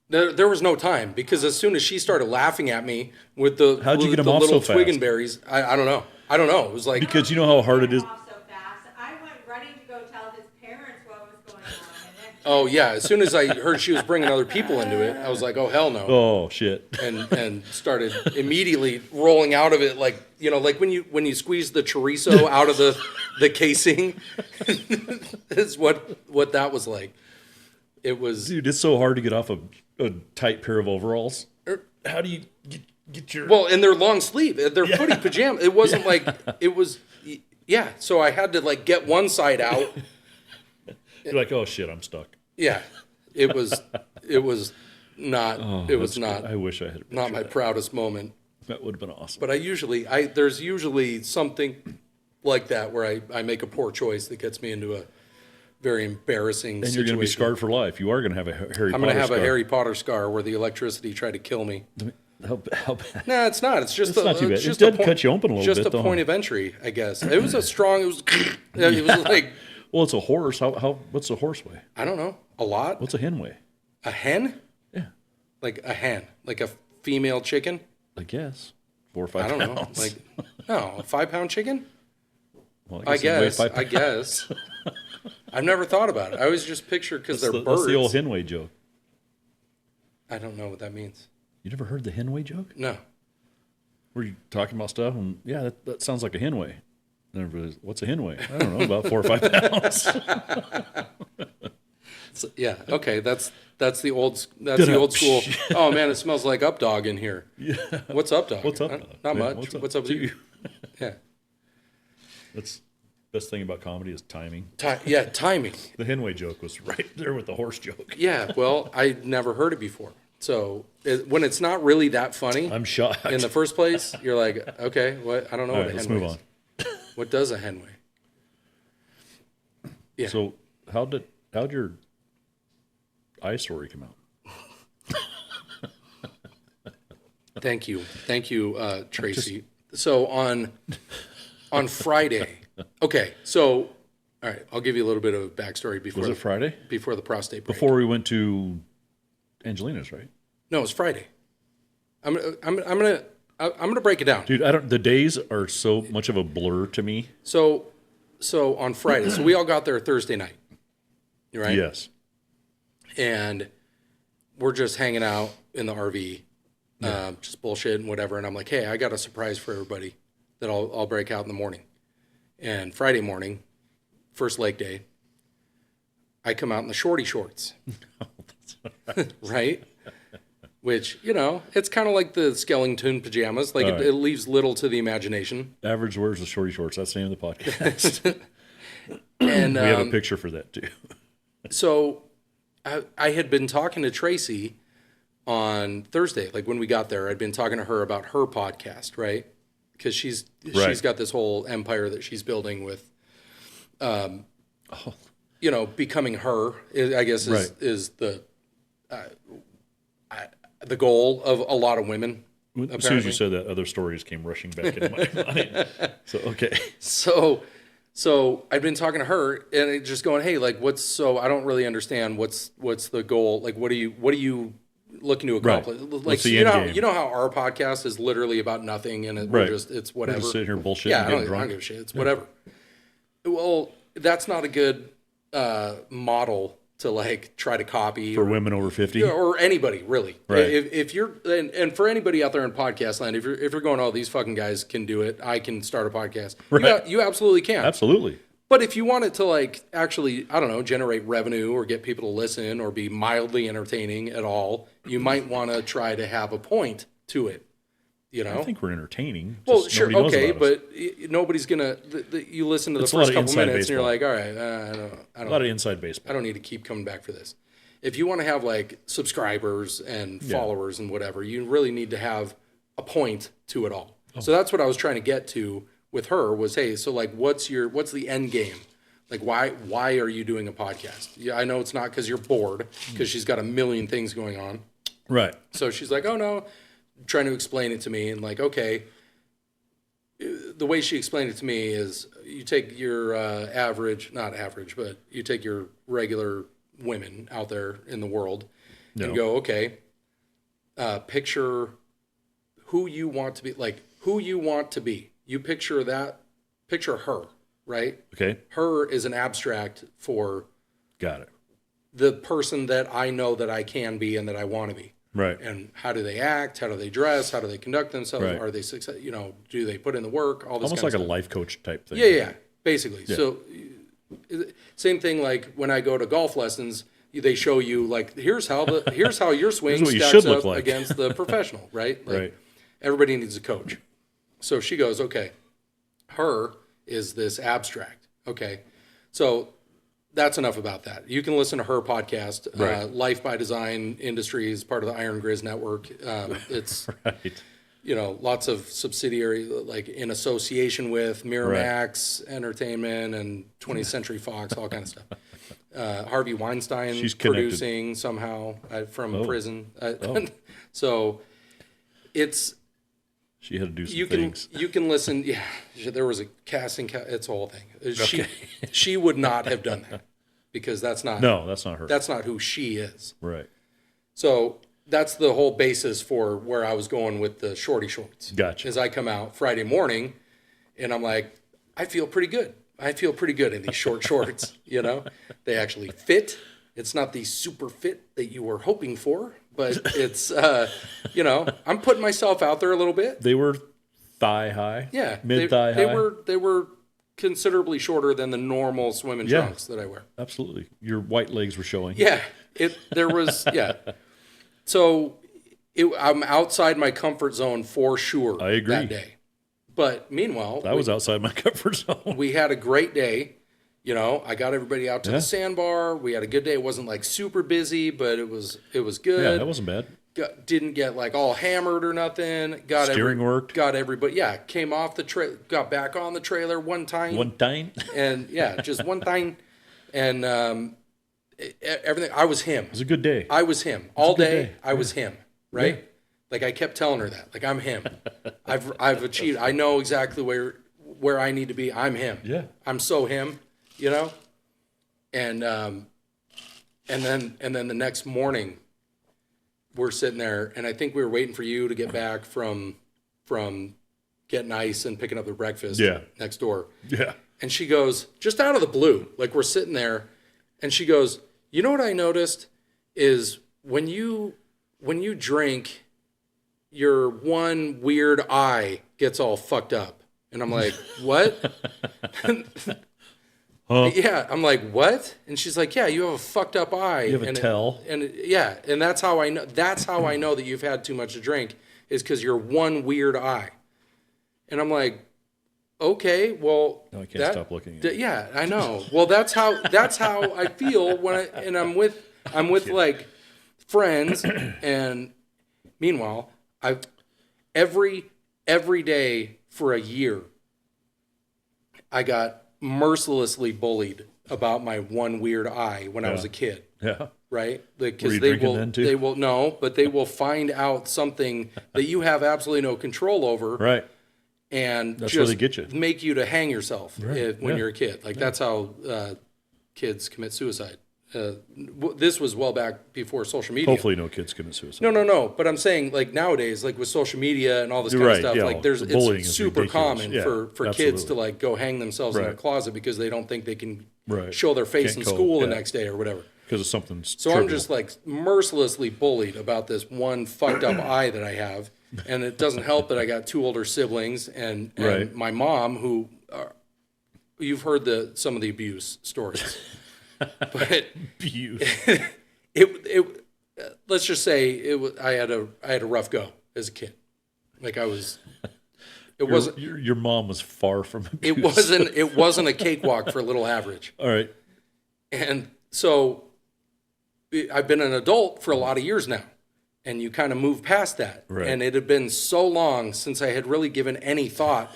There was no time because as soon as she started laughing at me with the How'd you get them the off little so twig fast? and berries, I don't know. I don't know. It was like Because you know how hard it is. Off so fast. I went running to go tell his parents what was going on. And then oh yeah. As soon as I heard she was bringing other people into it, I was like, oh hell no. Oh shit. And started immediately rolling out of it like like when you squeeze the chorizo out of the casing is what that was like. It was Dude, it's so hard to get off a tight pair of overalls. How do you get your... well, and they're long sleeve, they're footy pajamas. It wasn't like it was so I had to like get one side out. You're like, oh shit, I'm stuck. Yeah. It was not it was That's not good. I wish I had a picture not of my that. proudest moment. That would have been awesome. But there's usually something like that where I make a poor choice that gets me into a very embarrassing And situation. you're going to be scarred for life. You are going to have a Harry Potter I'm going to have scar. a Harry Potter scar where the electricity tried to kill me. How bad? No, it's not. It's just It's not too bad. it's It just did a point, cut you open a little just bit, a though. point of entry, I guess. It was a strong. It was. It was like Well, it's a horse. What's a horse weigh? I don't know, a lot. What's a hen weigh? A hen? Yeah, Like a hen, like a female chicken. I guess 4 or 5 I don't know. pounds. Like no, a 5-pound chicken. Well, I it'd weigh guess. 5 I guess. I've never thought about it. I always just picture because they're That's birds. the old hen weigh joke. I don't know what that means. You never heard the hen weigh joke? No. Were you talking about stuff? And yeah, that sounds like a hen weigh. And everybody's, what's a hen weigh? I don't know, about 4 or 5 pounds. So, yeah. Okay. That's the old school. Oh man, it smells like Up Dog in here. Yeah. What's Up Dog? What's up? Not Man, much. What's up with you? Yeah. That's best thing about comedy is timing. Timing. The hen weigh joke was right there with the horse joke. Yeah. Well, I never heard it before. So when it's not really that funny I'm shocked. in the first place, you're like, okay, what? I don't know All what right, a let's hen move weighs. on. What does a hen weigh? Yeah. So how'd your eye story come out? Thank you, Tracy. So on Friday, okay. So all right, I'll give you a little bit of backstory before Was it Friday? before the prostate break. Before we went to Angelina's, right? No, it's Friday. I'm gonna break it down. Dude, the days are so much of a blur to me. So on Friday, so we all got there Thursday night, right? Yes. And we're just hanging out in the RV, just bullshit and whatever. And I'm like, hey, I got a surprise for everybody that I'll break out in the morning. And Friday morning, first leg day, I come out in the shorty shorts, right? Which, it's kind of like the skeleton pajamas. Like it leaves little to the imagination. Average wears the shorty shorts. That's the name of the podcast. And We have a picture for that too. so I had been talking to Tracy on Thursday, like when we got there. I'd been talking to her about her podcast, right? Because she's got this whole empire that she's building with, becoming her. I guess is the goal of a lot of women. As soon as apparently. you said that, other stories came rushing back into my mind. So okay. So I've been talking to her and it just going, hey, like I don't really understand what's the goal? Like, what are you looking to accomplish? Right. Like, What's the you end game? know how our podcast is literally about nothing and it's whatever. We're just sitting here bullshitting Yeah, and I getting don't drunk. give a shit. It's whatever. Well, that's not a good model to like try to copy For women over 50. or anybody really. Right. If you're and for anybody out there in podcast land, if you're going, oh, these fucking guys can do it, I can start a podcast. Right. You absolutely can. Absolutely. But if you want it to like actually, I don't know, generate revenue or get people to listen or be mildly entertaining at all, you might want to try to have a point to it. I think we're entertaining. Well, Just sure, nobody knows okay, about us. but nobody's gonna. You listen to the It's a lot first of couple inside minutes, and you're baseball. like, all right, I A lot don't, of inside baseball. I don't need to keep coming back for this. If you want to have like subscribers and followers and whatever, you really need to have a point to it all. So that's what I was trying to get to with her was, hey, so like, what's the end game? Like, why are you doing a podcast? Yeah, I know it's not because you're bored, because she's got a million things going on. Right. So she's like, oh no, trying to explain it to me, and like, okay, the way she explained it to me is you take your not average, but you take your regular women out there in the world and go, okay, picture who you want to be, like who you want to be. You picture her, right? Okay. Her is an abstract for Got it. the person that I know that I can be and that I want to be. Right. And how do they act? How do they dress? How do they conduct themselves? Right. Are they success? Do they put in the work? All this Almost kind like of a stuff. life coach type thing. Yeah, basically. Yeah. So same thing like when I go to golf lessons, they show you like here's how your swing what you stacks should look up like. against the professional, right? Like, Right. Everybody needs a coach. So she goes, okay, her is this abstract. Okay. So that's enough about that. You can listen to her podcast, Right. Life by Design Industries, part of the Iron Grizz Network. It's, Right. lots of subsidiary, like in association with Miramax Entertainment and 20th Century Fox, all kind of stuff. Harvey Weinstein She's connected. producing somehow from prison. Oh. So it's, She had to do some you things. can listen. Yeah, there was a casting. It's a whole thing. She would not have done that because that's not That's not her. that's not who she is. Right. So that's the whole basis for where I was going with the shorty shorts. Gotcha. As I come out Friday morning, and I'm like, I feel pretty good. I feel pretty good in these short shorts. They actually fit. It's not the super fit that you were hoping for, but it's I'm putting myself out there a little bit. They were thigh high. Yeah, Mid thigh high. They were considerably shorter than the normal swimming trunks that I wear. Absolutely. Your white legs were showing. Yeah, there was So I'm outside my comfort zone for sure. I agree. That day, but meanwhile, That was outside my comfort zone. we had a great day. I got everybody out to the sandbar. We had a good day. It wasn't like super busy, but it was good. Yeah, that wasn't bad. Didn't get like all hammered or nothing. Steering worked. Got everybody. Yeah, came off the trailer. Got back on the trailer one time. One time. And just one time. And everything. I was him. It was a good day. I was him all a good day. day. I was him. Right. Yeah. Like I kept telling her that. Like I'm him. I've achieved. I know exactly where I need to be. I'm him. Yeah. I'm so him. And then the next morning, we're sitting there, and I think we were waiting for you to get back from getting ice and picking up the breakfast next door. Yeah. And she goes, just out of the blue, like we're sitting there, and she goes, you know what I noticed is when you drink, your one weird eye gets all fucked up. And I'm like, what? Yeah, I'm like, what? And she's like, yeah, you have a fucked up eye. You have a tell. And that's how I know. That's how I know that you've had too much to drink is because you're one weird eye. And I'm like, okay, well, No, I can't stop looking at it. Yeah, I know. Well, that's how I feel when I'm with like friends, and meanwhile, every day for a year, I got mercilessly bullied about my one weird eye when I was a kid. Yeah. Right? Were Because you drinking then too? they will find out something that you have absolutely no control over. Right. And That's just where they get you. make you to hang yourself when Yeah. you're a kid. Like that's how kids commit suicide. This was well back before social media. Hopefully no kids commit suicide. No. But I'm saying like nowadays, like with social media and all this You're kind right, of stuff, yeah, like the bullying it's is super ridiculous. common Yeah, for kids absolutely. to like go hang themselves in their Right. closet because they don't think they can Right. show their face Can't in cope, school the yeah. next day or whatever. Because of something So I'm just like mercilessly bullied about this one fucked up eye that I have. And it doesn't help that I got two older siblings and Right. my mom who, you've heard some of the abuse stories, but abuse. it let's just say I had a rough go as a kid. Like it wasn't Your mom was far from abuse. it wasn't a cakewalk for Little Average. All right. And so I've been an adult for a lot of years now, and you kind of move past that. Right. And it had been so long since I had really given any thought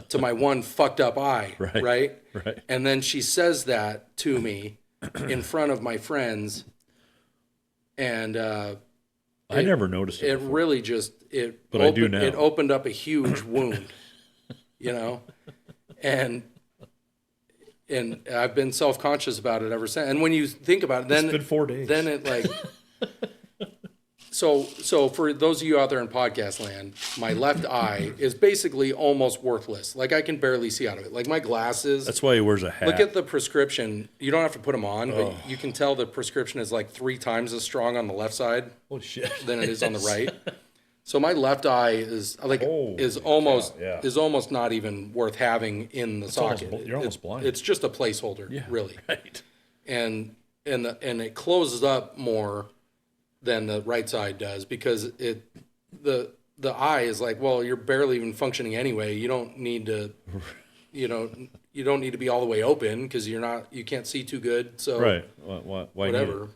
to my one fucked up eye. Right. And then she says that to me in front of my friends, and I never noticed it. It before. really just I do now. It opened up a huge wound, and I've been self-conscious about it ever since. And when you think about it, then It's been 4 days. Then it like. So for those of you out there in podcast land, my left eye is basically almost worthless. Like I can barely see out of it. Like my glasses. That's why he wears a hat. Look at the prescription. You don't have to put them on, but you can tell the prescription is like 3 times as strong on the left side Holy shit. than it is on the right. So my left eye is like is almost not even worth having in the socket. You're almost blind. It's just a placeholder, really. Right. And it closes up more than the right side does because the eye is like, well, you're barely even functioning anyway. You don't need to, you don't need to be all the way open because you can't see too good. So Right. Why whatever.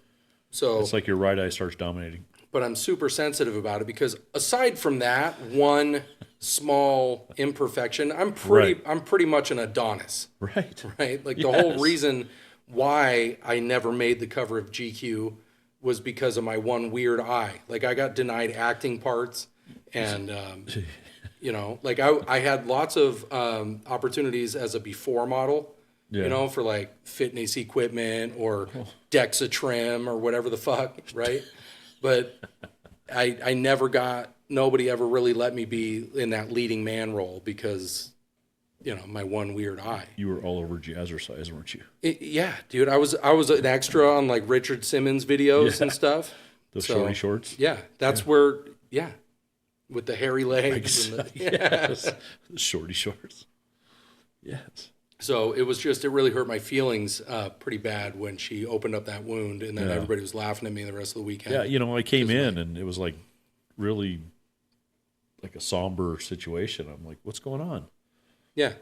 So it's like your right eye starts dominating. But I'm super sensitive about it because aside from that one small imperfection, I'm pretty much an Adonis. Right. Right? Like the whole reason why I never made the cover of GQ was because of my one weird eye. Like I got denied acting parts and like I had lots of opportunities as a before model, for like fitness equipment or DEXA trim or whatever the fuck, right? But I never nobody ever really let me be in that leading man role because, my one weird eye. You were all over Jazzercise, weren't you? Yeah, dude. I was an extra on like Richard Simmons videos and stuff. Those shorty shorts? Yeah, that's where, with the hairy legs. And Yes. The shorty shorts. Yes. So it really hurt my feelings pretty bad when she opened up that wound and then everybody was laughing at me the rest of the weekend. Yeah, I came in and it was like really like a somber situation. I'm like, what's going on? Yeah.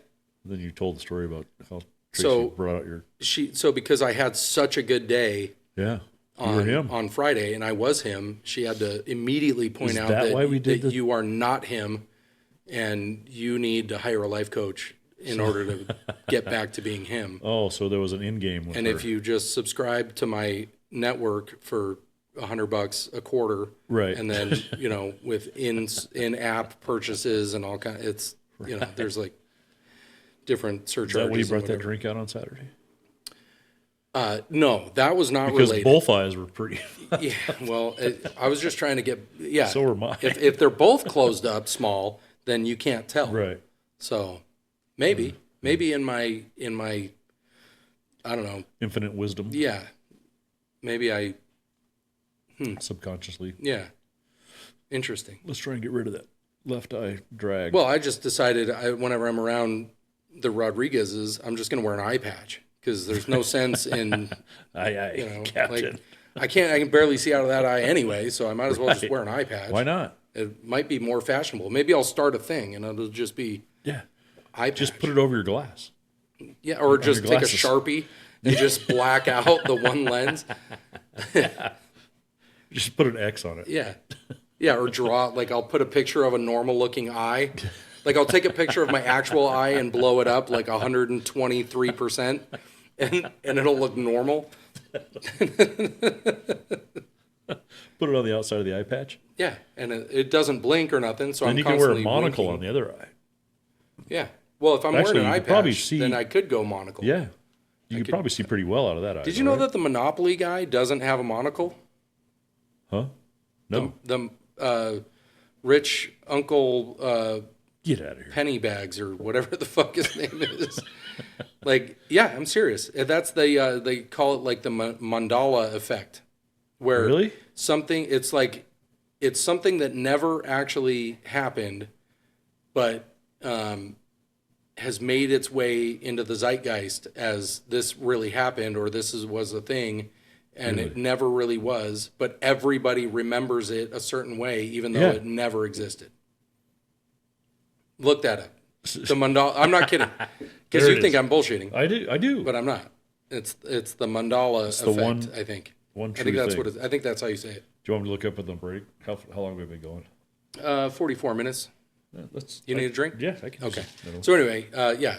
And then you told the story about how Tracy brought out your... So because I had such a good day Yeah, you were him. on Friday and I was him, she had to immediately point out that why we did that you are not him and you need to hire a life coach in order to get back to being him. Oh, so there was an in-game with And her. if you just subscribe to my network for $100 a quarter, Right. and then with in-app purchases and all kind, it's there's like different surcharges. Is that why you and brought that whatever. drink out on Saturday? No, that was not Because related. both eyes were pretty... Yeah, well, I was just trying to get So were mine. If they're both closed up small, then you can't tell. Right. So maybe in my I don't know. Infinite wisdom. Yeah, maybe I. Subconsciously. Yeah, interesting. Let's try and get rid of that left eye drag. Well, I just decided whenever I'm around the Rodriguez's, I'm just going to wear an eye patch because there's no sense in Captain. like I can barely see out of that eye anyway, so I might as well just wear an eye patch. Why not? It might be more fashionable. Maybe I'll start a thing and it'll just be eye patch. Just put it over your glass. Yeah, or just your take a glasses. Sharpie and just black out the one lens. Just put an X on it. Yeah. Yeah, or draw, like I'll put a picture of a normal looking eye. Like I'll take a picture of my actual eye and blow it up like 123% and it'll look normal. Put it on the outside of the eye patch. Yeah, and it doesn't blink or nothing, so Then I'm you can wear a constantly monocle winking. on the other eye. Yeah. Well, if I'm Actually, wearing an you eye could probably patch, see- then I could go monocle. Yeah. You could probably see pretty well out of that eye. Did you know that the Monopoly guy doesn't have a monocle? Huh? No. The rich uncle Get out of here. Pennybags or whatever the fuck his name is. Like, yeah, I'm serious. That's they call it like the mandala effect, where Really? it's something that never actually happened, but has made its way into the zeitgeist as this really happened or was a thing, and it never really was. But everybody remembers it a certain way, even though it never existed. Look that up. The mandala. I'm not kidding, because you think I'm bullshitting, I do. but I'm not. It's the mandala effect. the one- I think. one I true think that's thing. what I think that's how you say it. Do you want me to look up at the break? How long have we been going? 44 minutes. You need a drink? Yeah, I can. Okay. Just, So anyway, could use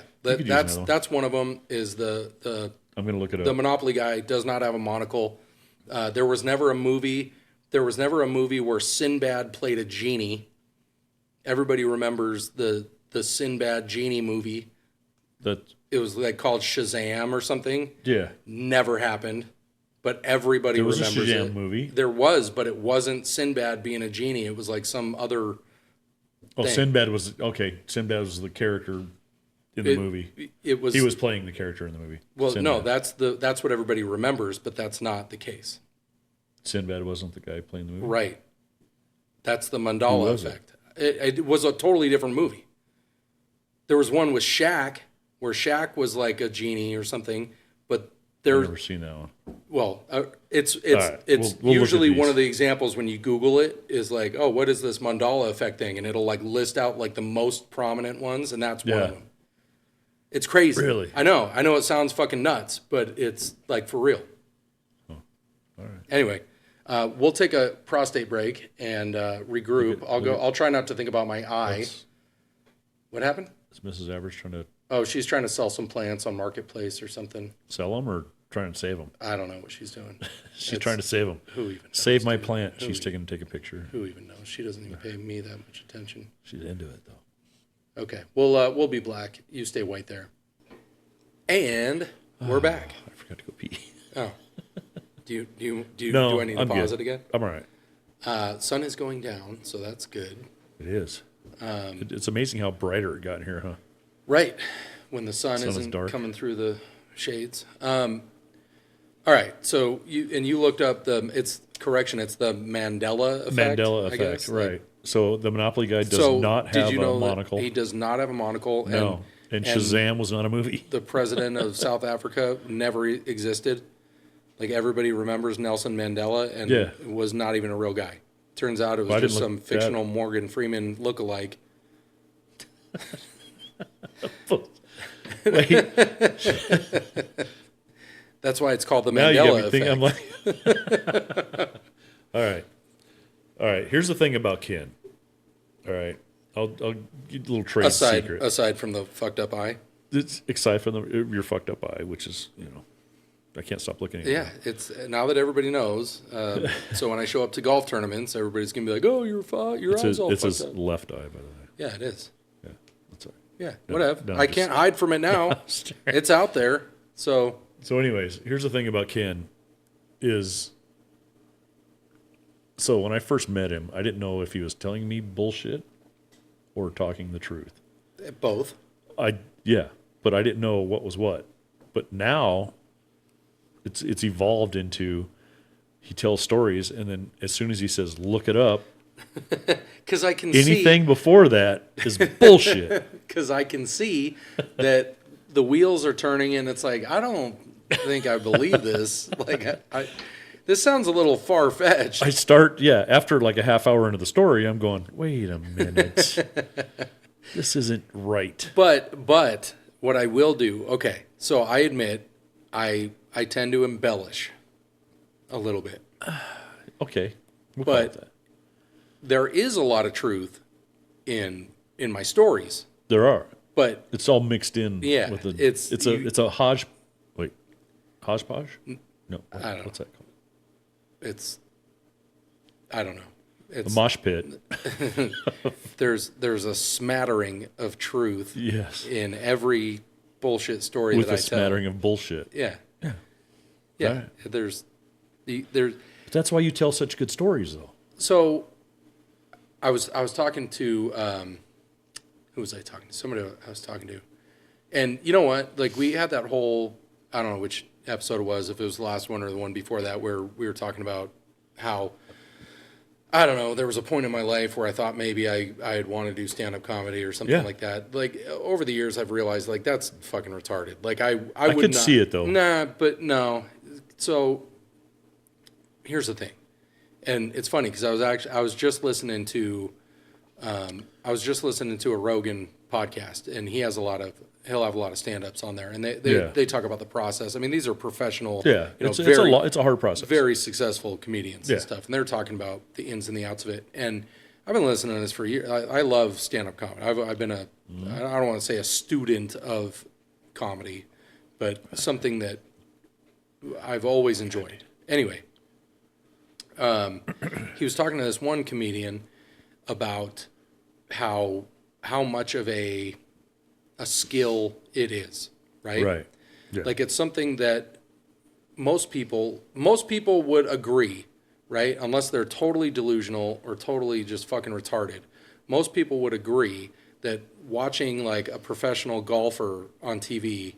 another one. that's one of them. Is the I'm going to look it the up. Monopoly guy does not have a monocle. There was never a movie There was never a movie where Sinbad played a genie. Everybody remembers the Sinbad genie movie. It was like called Shazam or something. Yeah. Never happened, but everybody There was a remembers Shazam it. movie. There was, but it wasn't Sinbad being a genie. It was like some other thing. Sinbad was the character in the movie. It was. He was playing the character in the movie. Well, Sinbad. no, that's what everybody remembers, but that's not the case. Sinbad wasn't the guy playing the movie. Right. That's the Who Mandela was effect. It was a totally different movie. There was one with Shaq where Shaq was like a genie or something, but I've never seen that one. well, it's right. it's We'll look usually at one these. of the examples when you Google it is like, oh, what is this Mandela effect thing? And it'll like list out like the most prominent ones, and that's one of them. It's crazy. Really? I know it sounds fucking nuts, but it's like for real. All right. Anyway, we'll take a prostate break and regroup. I'll try not to think about my eye. What happened? Is Mrs. Average trying to Oh, she's trying to sell some plants on Marketplace or something. sell them or trying to save them? I don't know what she's doing. She's trying to save them. Who even knows, Save my dude? plant. Who She's even- taking to take a picture. Who even knows? She doesn't even pay me that much attention. She's into it though. Okay, we'll be black. You stay white there. And we're back. I forgot to go pee. Oh, do No, do I need to I'm pause good. it again? I'm all right. Sun is going down, so that's good. It is. It's amazing how brighter it got in here, huh? Right, when the sun is isn't dark. coming through the shades. All right, so you looked up it's the Mandela effect. Mandela I effect, guess. right? So the Monopoly guy does So not did have you a know that monocle. he does not have a monocle. No, and Shazam was not a movie. The president of South Africa never existed. Like everybody remembers Nelson Mandela, and Yeah. was not even a real guy. Turns out it was Well, I just didn't some look that- fictional Morgan Freeman lookalike. Wait, That's why it's called the now you Mandela got me effect. thinking. I'm like, all right. Here's the thing about Ken. All right, I'll give you a little trade secret. aside from the fucked up eye. It's aside from your fucked up eye, which is I can't stop looking at it. Yeah, it's now that everybody knows. So when I show up to golf tournaments, everybody's gonna be like, "Oh, your eyes all It's fucked his up." left eye, by the way. Yeah, it is. Yeah, that's all right. Yeah, No, whatever. no, I just- can't hide from it now. It's out there. So So, anyways, here's the thing about Ken is. So when I first met him, I didn't know if he was telling me bullshit or talking the truth. both. But I didn't know what was what. But now, it's evolved into he tells stories, and then as soon as he says look it up, Because I can anything before that is bullshit. Because I can see that the wheels are turning, and it's like I don't think I believe this. Like this sounds a little far fetched. I start after like a half hour into the story, I'm going, wait a minute, this isn't right. But what I will do, okay, so I admit I tend to embellish a little bit. Okay, we'll call it But that. there is a lot of truth in my stories. There are. But It's all mixed in. Yeah, with it's- it's a hodgepodge. No, I don't know. what's that called? it's I don't know. A It's mosh pit. there's a smattering of truth Yes, in every bullshit story with that I a smattering of bullshit. tell. Yeah. Right. There's But that's why you tell such good stories, though. so I was talking to who was I talking to? Somebody I was talking to. And you know what? Like we had that whole I don't know which episode it was, if it was the last one or the one before that, where we were talking about how I don't know, there was a point in my life where I thought maybe I'd want to do stand-up comedy or something Yeah. like that. Like over the years I've realized like that's fucking retarded. Like I would could not, see it, though. Nah, but no. So here's the thing. And it's funny because I was just listening to a Rogan podcast, and he'll have a lot of stand-ups on there, and they talk about the process. I mean, these are professional, Yeah, you know, it's a hard process. very successful comedians Yeah. and stuff, and they're talking about the ins and the outs of it. And I've been listening to this for years. I love stand-up comedy. I've been I don't want to say a student of comedy, but something that I've always enjoyed. Anyway, He was talking to this one comedian about how much of a skill it is, right? Right. Yeah. Like it's something that most people would agree, right? Unless they're totally delusional or totally just fucking retarded. Most people would agree that watching like a professional golfer on TV,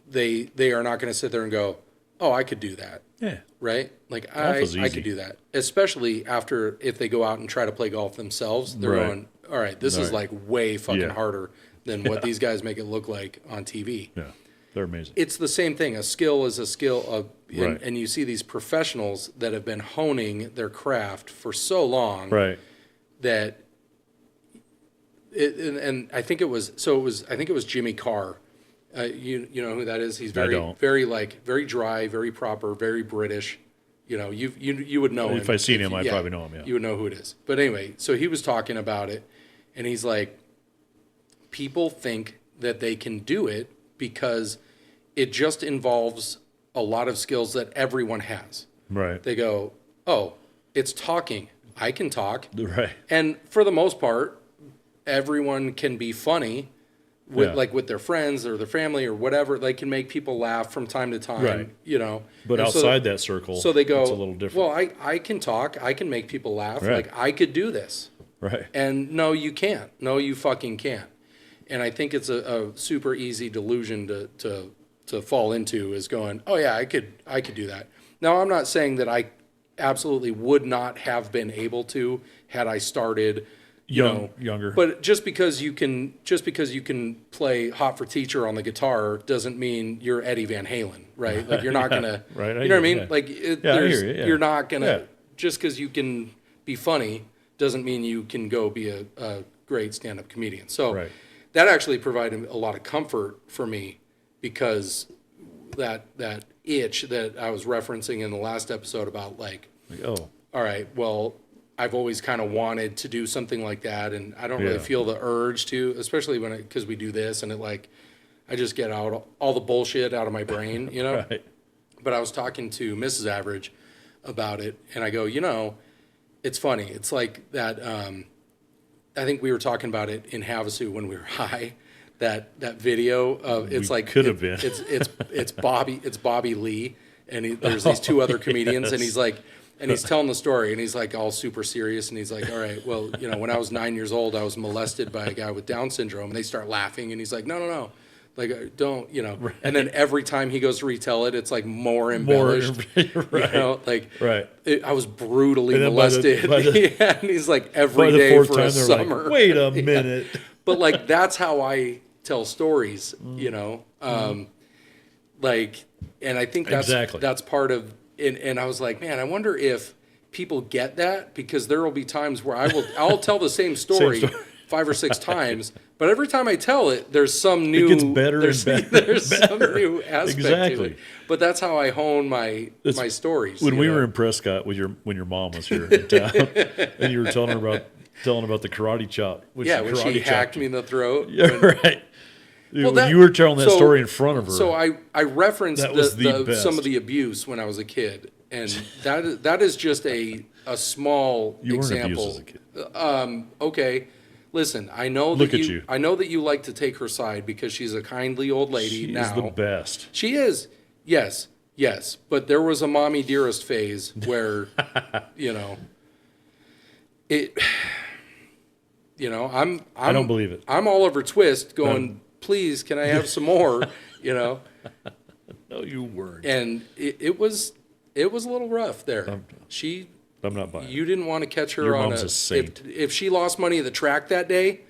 they are not going to sit there and go, "Oh, I could do that." Yeah. Right? Like Golf is I easy. could do that. Especially after if they go out and try to play golf themselves, they're Right. going, "All right, this is Right. like way fucking Yeah. harder than what these guys make it look like on TV." Yeah. They're amazing. It's the same thing. A skill is a skill, Right. and you see these professionals that have been honing their craft for so long Right. that and I think it was Jimmy Carr. You know who that is? He's very don't. very dry, very proper, very British. You know, you would know him. If I seen him, you- I'd probably know him, yeah. You would know who it is. But anyway, so he was talking about it, and he's like, people think that they can do it because it just involves a lot of skills that everyone has. Right. They go, "Oh, it's talking. I can talk." Right. And for the most part, everyone can be funny with Yeah. with their friends or their family or whatever. They can make people laugh from time to time, Right. you know. But And so- outside that circle, so they go, it's a little different. "Well, I can talk. I can make people laugh. Right. Like I could do this." Right. And no, you can't. No, you fucking can't. And I think it's a super easy delusion to fall into is going, "Oh yeah, I could do that." Now, I'm not saying that I absolutely would not have been able to had I started Younger. But just because you can play Hot for Teacher on the guitar doesn't mean you're Eddie Van Halen, right? Like you're not gonna, Right, I you know what I hear you, mean? yeah. Like I hear you, yeah. you're not gonna Yeah. just because you can be funny doesn't mean you can go be a great stand-up comedian. So Right. that actually provided a lot of comfort for me because that itch that I was referencing in the last episode about like, Oh. all right, well, I've always kind of wanted to do something like that, and I don't really Yeah. feel the urge to, especially because we do this, and it like, I just get out all the bullshit out of my brain, you know? Right. But I was talking to Mrs. Average about it, and I go, it's funny. It's like that, I think we were talking about it in Havasu when we were high, that video of, it's We like, could have been. it's Bobby Lee, and there's these two other comedians, and he's like, and he's telling the story, and he's like all super serious, and he's like, "All right, well, when I was 9 years old, I was molested by a guy with Down syndrome," and they start laughing, and he's like, "No, like don't," Right. And then every time he goes to retell it, it's like more embellished, Right. like Right. I was brutally And then by molested, yeah, and he's like By every the day fourth for time, a they're summer. like, "Wait a Yeah. minute." But like that's how I tell stories, like, and I think that's Exactly. that's part of. And I was like, man, I wonder if people get that because there will be times where I'll tell the same story, story. 5 or 6 times, but every time I tell it, there's some new. gets better and there's, better There's and some better. new aspect to Exactly. it. But that's how I hone my stories. When you we know? were in Prescott when your mom was here in town, and you were telling about the karate chop. When when she karate hacked chopped me in the throat. you. Yeah, right. Well, When you were telling that story in front of her. So I referenced That was the best. some of the abuse when I was a kid, and that is just a small you weren't example. abused as a kid. Okay, listen, I know Look that at you. I know that you like to take her side because she's a kindly old lady. She now is the best. she is. Yes, but there was a mommy dearest phase where it. I don't believe it. I'm Oliver Twist going, please, can I have some more? No, you weren't. And it was a little rough there. I'm not buying it. You didn't want to catch her Your on mom's a saint. If she lost money at the track that day,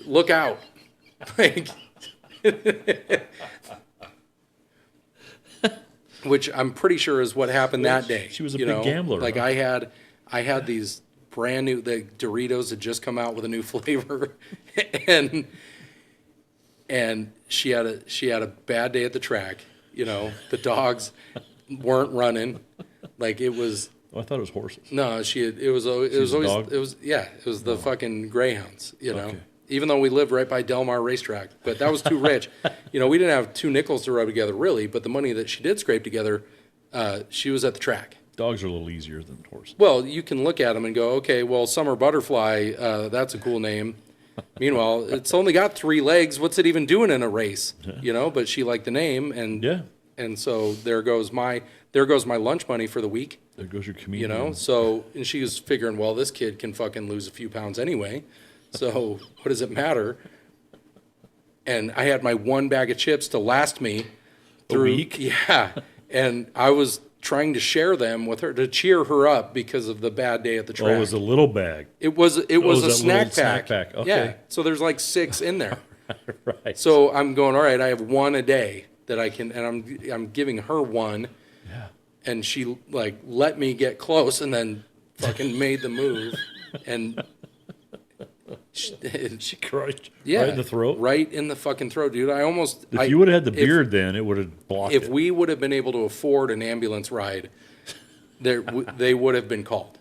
look out. Like, which I'm pretty sure is what happened that day. She was a big gambler, Like huh? I had these brand new, the Doritos had just come out with a new flavor, and she had a bad day at the track. The dogs weren't running. Like it was. Oh, I thought it was horses. No, it was was a always dog? it was the fucking greyhounds, Okay. Even though we lived right by Del Mar Racetrack, but that was too rich. We didn't have 2 nickels to rub together really, but the money that she did scrape together, she was at the track. Dogs are a little easier than horses. Well, you can look at them and go, okay, well, summer butterfly, that's a cool name. Meanwhile, it's only got 3 legs. What's it even doing in a race? You know, but she liked the name, and Yeah. and so there goes my lunch money for the week. There goes your You comedian. know, so and she was figuring, well, this kid can fucking lose a few pounds anyway, so what does it matter? And I had my 1 bag of chips to last me through. week? Yeah, and I was trying to share them with her to cheer her up because of the bad day at the track. Oh, it was a little bag. It was a was that snack little snack pack. pack. Okay. Yeah, so there's like 6 in there. Right. So I'm going, all right, I have 1 a day that I can, and I'm giving her 1, Yeah. and she like let me get close, and then fucking made the move, and She crushed yeah, right in the throat. right in the fucking throat, dude. I almost. If you would have had the beard, then it would have blocked If it. we would have been able to afford an ambulance ride, they would have been called.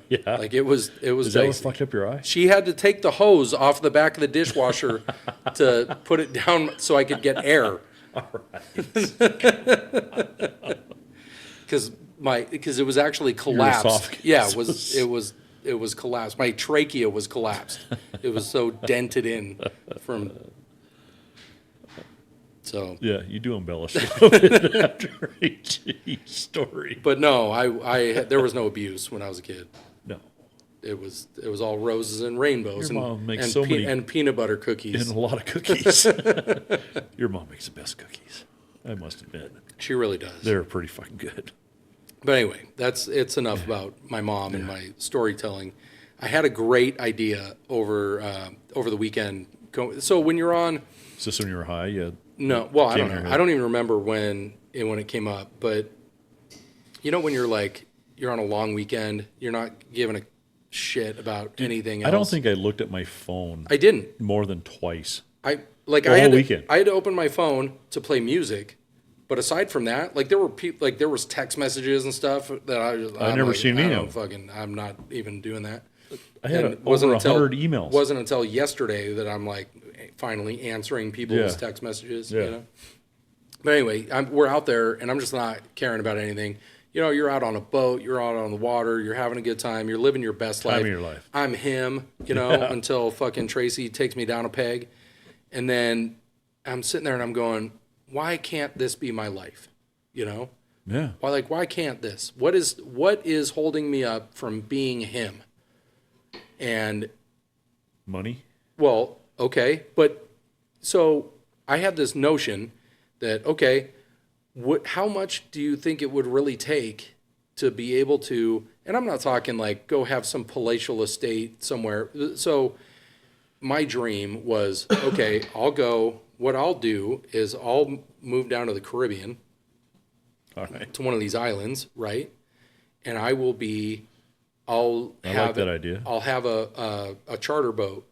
Yeah. Like it was Is that what dicey. fucked up your eye? She had to take the hose off the back of the dishwasher to put it down so I could get air. Because it was actually collapsed. esophagus Yeah, it was collapsed. My trachea was collapsed. It was so dented in from. So. Yeah, you do embellish a little bit after each story. But no, there was no abuse when I was a kid. No. It was all roses and rainbows Your mom makes and, so many- and peanut butter cookies. And a lot of cookies. Your mom makes the best cookies. I must admit. She really does. They're pretty fucking good. But anyway, it's enough about my mom and my storytelling. I had a great idea over the weekend. So when you're on, Is this when you were high? Yeah. no, well, I Came don't in your know. head. I don't even remember when it came up. But you know when you're on a long weekend, you're not giving a shit about anything else. I don't think I looked at my phone I didn't. more than twice. I The had whole to, weekend. I had to open my phone to play music, but aside from that, like there were there was text messages and stuff that I'm never like, seen any I of don't I'm not even doing that. I had And over 100 emails. Wasn't until yesterday that I'm like finally answering people's Yeah. text messages. Yeah. You know. But anyway, we're out there, and I'm just not caring about anything. You know, you're out on a boat, you're out on the water, you're having a good time, you're living your best life. Time of your life. I'm him, you know, until fucking Tracy takes me down a peg. And then I'm sitting there and I'm going, why can't this be my life? You know? Yeah. Why can't this? What is holding me up from being him? And Money? well, okay, but so I had this notion that okay, how much do you think it would really take to be able to? And I'm not talking like go have some palatial estate somewhere. So my dream was okay. I'll go. What I'll do is I'll move down to the Caribbean All right. to one of these islands, right? And I will be. I like that idea. I'll have a charter boat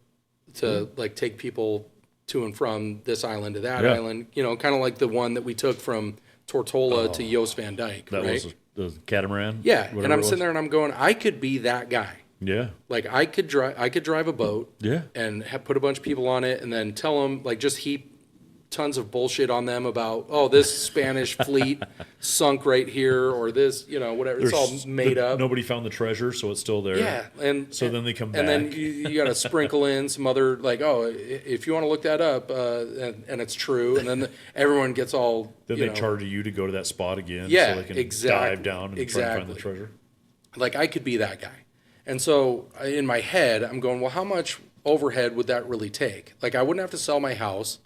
to like take people to and from this island to that Yeah. island. You know, kind of like the one that we took from Tortola to Joost Van Dyke, That right? was the catamaran? Yeah, Whatever and I'm it sitting was? there and I'm going, I could be that guy. Yeah. Like I could drive a boat. Yeah. And put a bunch of people on it, and then tell them like just heap tons of bullshit on them about this Spanish fleet sunk right here or this whatever. It's all made up. Nobody found the treasure, so it's still there. Yeah, and So then they come and then back. you got to sprinkle in some other like if you want to look that up and it's true, and then everyone gets all Then you they know, charter you to go to that spot again, Yeah, so they can exactly, dive down and try and find the exactly. treasure. like I could be that guy. And so in my head, I'm going, well, how much overhead would that really take? Like I wouldn't have to sell my house.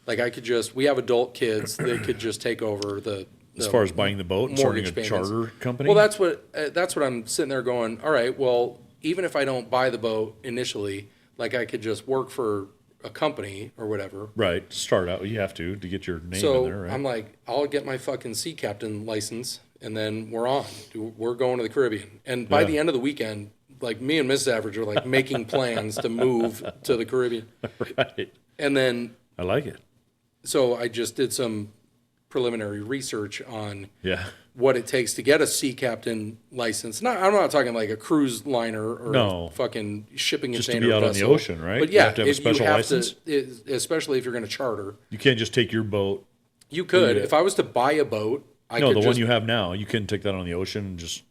Like I could we have adult kids that could just take over the As far as buying the boat and starting a mortgage payments. charter company? Well, that's what I'm sitting there going, all right, well, even if I don't buy the boat initially, like I could just work for a company or whatever. Right. To start out, you have to get your name So in there, right? I'm like, I'll get my fucking sea captain license, and then we're on. We're going to the Caribbean. And by Yeah. the end of the weekend, like me and Mrs. Average are like making plans to move to the Caribbean. Right. And then, I like it. so I just did some preliminary research on Yeah. what it takes to get a sea captain license. I'm not talking like a cruise liner or No. fucking shipping Just to container be out on the vessel. ocean, right? But You yeah, have to have a if special you have license? especially if you're going to charter. You can't just take your boat. You could. Yeah. If I was to buy a boat, I No, could the just one you have now, you couldn't take that on the ocean and just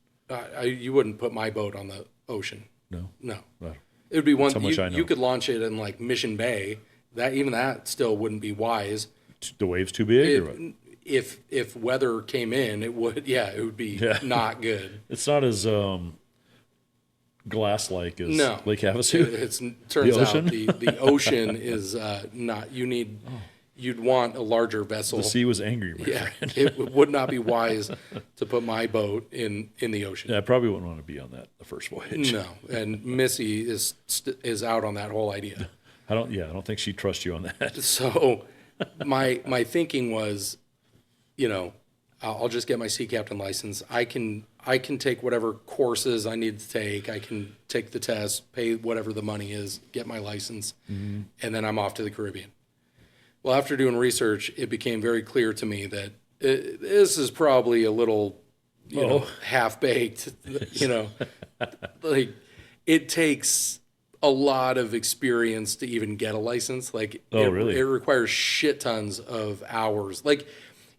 You wouldn't put my boat on the ocean. No. No. Well, It would be one. That's how much I know. You could launch it in like Mission Bay. That still wouldn't be wise. the wave's too big, or what? If weather came in, it would. Yeah, it would be not good. It's not as glass-like as No. Lake Havasu. Turns out ocean? the ocean is not. You'd want a larger vessel. The sea was angry, my Yeah, friend. it would not be wise to put my boat in the ocean. Yeah, I probably wouldn't want to be on that the first voyage. No, and Missy is out on that whole idea. I don't think she'd trust you on that. So my thinking was, I'll just get my sea captain license. I can take whatever courses I need to take. I can take the test, pay whatever the money is, get my license, and then I'm off to the Caribbean. Well, after doing research, it became very clear to me that this is probably a little, half-baked, like it takes a lot of experience to even get a license. Like, really? It requires shit tons of hours. Like,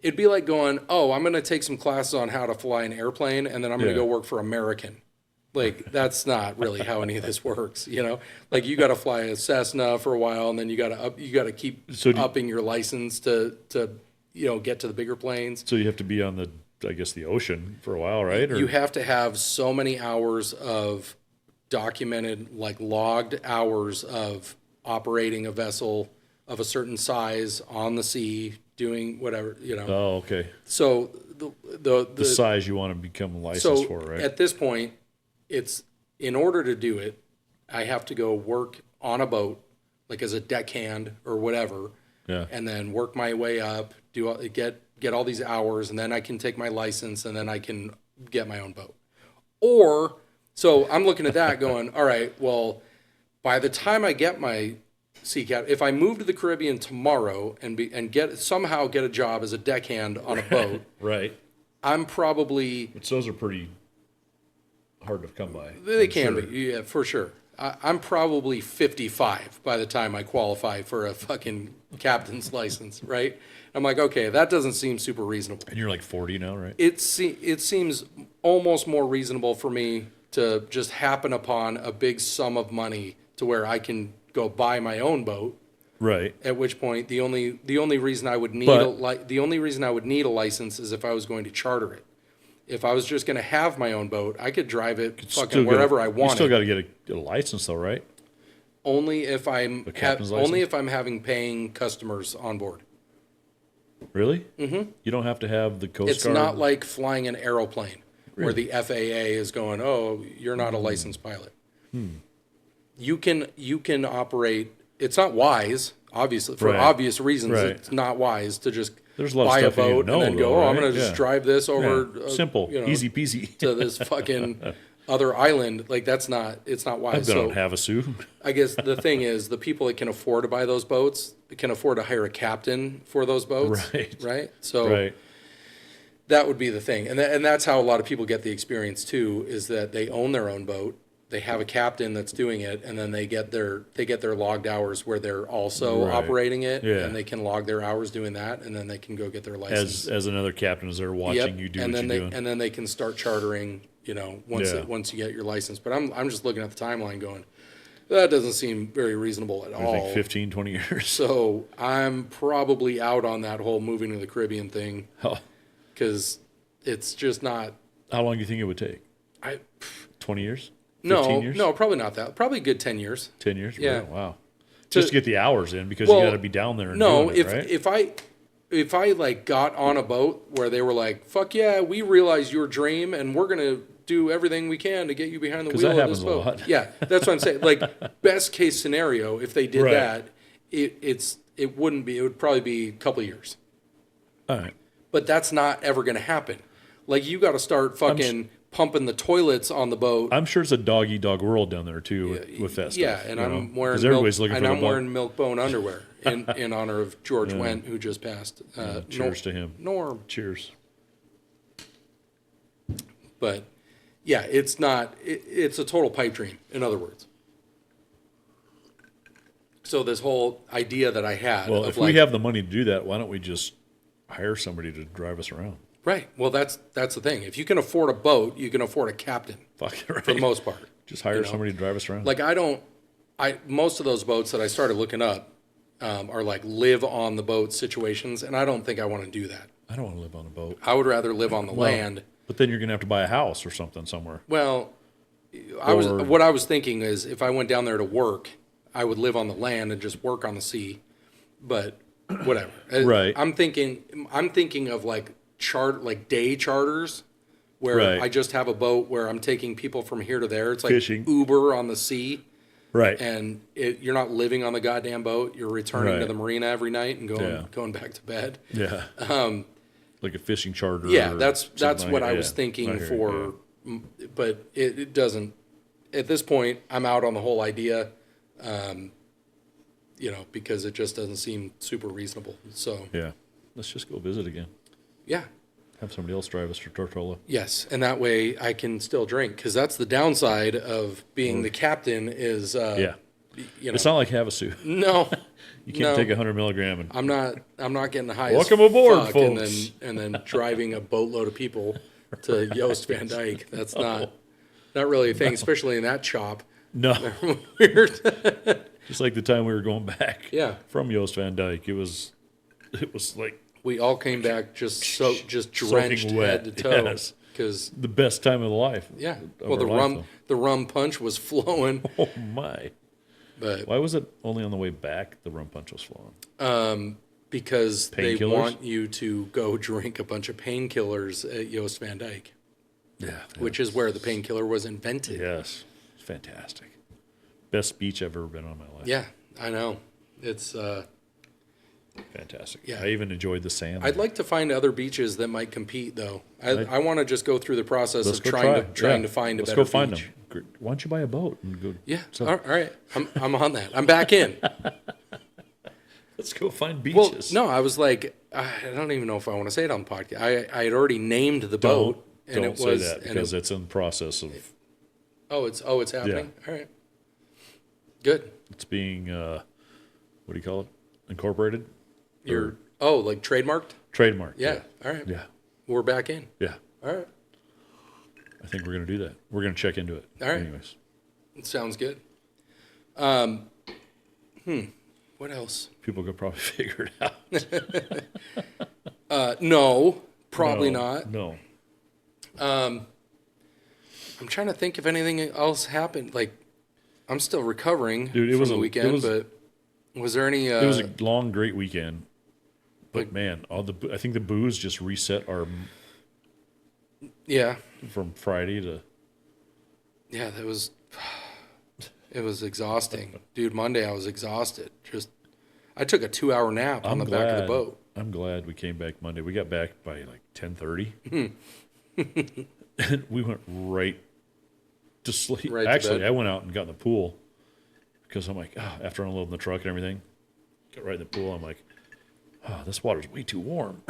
it'd be like going, I'm going to take some classes on how to fly an airplane, and then I'm going to go work for American. Like, that's not really how any of this works, Like, you got to fly a Cessna for a while, and then you got to keep upping your license to get to the bigger planes. So you have to be on the ocean for a while, right? You have to have so many hours of documented, like logged hours of operating a vessel of a certain size on the sea, doing whatever, Oh, okay. So The size you want to become licensed for, right? At this point, it's in order to do it, I have to go work on a boat, like as a deckhand or whatever, and then work my way up, get all these hours, and then I can take my license, and then I can get my own boat. So I'm looking at that going, all right, well, by the time I get my sea captain, if I move to the Caribbean tomorrow and somehow get a job as a deckhand on a boat, right. I'm probably... But those are pretty hard to come by. They can be, yeah, for sure. I'm probably 55 by the time I qualify for a fucking captain's license, right? I'm like, okay, that doesn't seem super reasonable. And you're like 40 now, right? It seems almost more reasonable for me to just happen upon a big sum of money to where I can go buy my own boat. Right. At which point, the only reason I would need a license is if I was going to charter it. If I was just going to have my own boat, I could drive it fucking wherever I wanted. You still got to get a license, though, right? Only if I'm license? only if I'm having paying customers on board. Really? Mm-hmm. You don't have to have the Coast Guard? It's not like flying an aeroplane where the FAA is going, "Oh, you're not a licensed pilot." You can operate. It's not wise, obviously, for obvious reasons. Right. It's not wise to just There's a lot buy of stuff a you boat know, and then go, though, I'm right? going to just drive this over. Simple, easy peasy. to this fucking other island. Like, it's not wise. I've been on Havasu. I guess the thing is, the people that can afford to buy those boats can afford to hire a captain for those boats. Right. So that would be the thing. And that's how a lot of people get the experience too, is that they own their own boat. They have a captain that's doing it, and then they get their logged hours where they're also operating it, and they can log their hours doing that, and then they can go get their license. As another captain is there watching you do and what then you're doing. And then they can start chartering, once you get your license. But I'm just looking at the timeline going, that doesn't seem very reasonable at all. I think 15, 20 years. So I'm probably out on that whole moving to the Caribbean thing, because it's just not. How long do you think it would take? 20 years? 15 years? No, probably not that. Probably a good 10 years. 10 years? Yeah. Wow. Just to get the hours in, because you got to be down there and doing it, right? if I like got on a boat where they were like, fuck yeah, we realize your dream and we're going to do everything we can to get you behind the wheel of this boat. Lot. Yeah, that's what I'm saying. Like, best case scenario, if they did that, it wouldn't be, it would probably be a couple of years. All right. But that's not ever going to happen. Like, you got to start fucking pumping the toilets on the boat. I'm sure it's a dog-eat-dog world down there, too, with that stuff. Yeah, and I'm wearing wearing milk-bone underwear in honor of George Wendt, who just passed. Cheers to him. Norm. Cheers. But, yeah, it's not... it's a total pipe dream, in other words. So this whole idea that I had... Well, if we have the money to do that, why don't we just hire somebody to drive us around? Right. Well, that's the thing. If you can afford a boat, you can afford a captain Fuck it, right. for the most part. Just hire somebody to drive us around. Like most of those boats that I started looking up are like live on the boat situations, and I don't think I want to do that. I don't want to live on a boat. I would rather live on the land. But then you're going to have to buy a house or something somewhere. Well, what I was thinking is if I went down there to work, I would live on the land and just work on the sea. But whatever. Right. I'm thinking of like day charters where Right. I just have a boat where I'm taking people from here to there. It's like Fishing. Uber on the sea. Right. And you're not living on the goddamn boat. You're returning to Right. the marina every night and Yeah. going back to bed. Yeah. Like a fishing charter. Yeah, or that's something what like I that. was thinking I hear for, you, but it doesn't. At this point, I'm out on the whole idea, because it just doesn't seem super reasonable. So yeah. Let's just go visit again. yeah, Have somebody else drive us to Tortola. yes, and that way I can still drink because that's the downside of being the captain is Yeah. you know, It's not like Havasu. No, You can't take 100 milligram and I'm not getting high. Welcome as aboard, fuck folks. And then driving a boatload of people to Joost Van Dyke. That's not really a thing, especially in that chop. no. Weird. Just like the time we were going back Yeah. from Joost Van Dyke. It was like We all came back just drenched Soaking wet, head to toe. yes. Because the best time of the life. yeah, of well our life, the rum punch was flowing, though. Oh my. but Why was it only on the way back the rum punch was flowing? because they Painkillers? want you to go drink a bunch of painkillers at Joost Van Dyke, Yeah. which is where the painkiller was invented. Yes. It's fantastic. Best beach I've ever been on in my life. Yeah, I know. It's Fantastic. Yeah. I even enjoyed the sand. I'd like to find other beaches that might compete, though. I want to just go through the process Let's of go trying Yeah. to find Let's a better go find beach. them. Why don't you buy a boat and go? Yeah, So, all right. I'm on that. I'm back in. let's go find Well, beaches. no, I was like, I don't even know if I want to say it on the podcast. I had already named the boat, and Don't it say was that because it's in the process of it's happening. All right, good. it's being what do you call it? Incorporated? You're like trademarked. Trademark. Yeah. All right. Yeah. We're back in. Yeah. All right. I think we're gonna do that. We're gonna check into it. All right. Anyways. It sounds good. What else? People could probably figure it out. No, probably No, not. No. I'm trying to think if anything else happened. Like, I'm still recovering Dude, from the weekend, but was there any? It was a long, great weekend. But man, I think the booze just reset our yeah, from Friday to yeah. It was exhausting, dude. Monday I was exhausted. I took a 2-hour nap on the back of the boat. I'm glad we came back Monday. We got back by like 10:30. And we went right to sleep. Right to Actually, bed. I went out and got in the pool because I'm like, after unloading the truck and everything, got right in the pool. I'm like, this water's way too warm.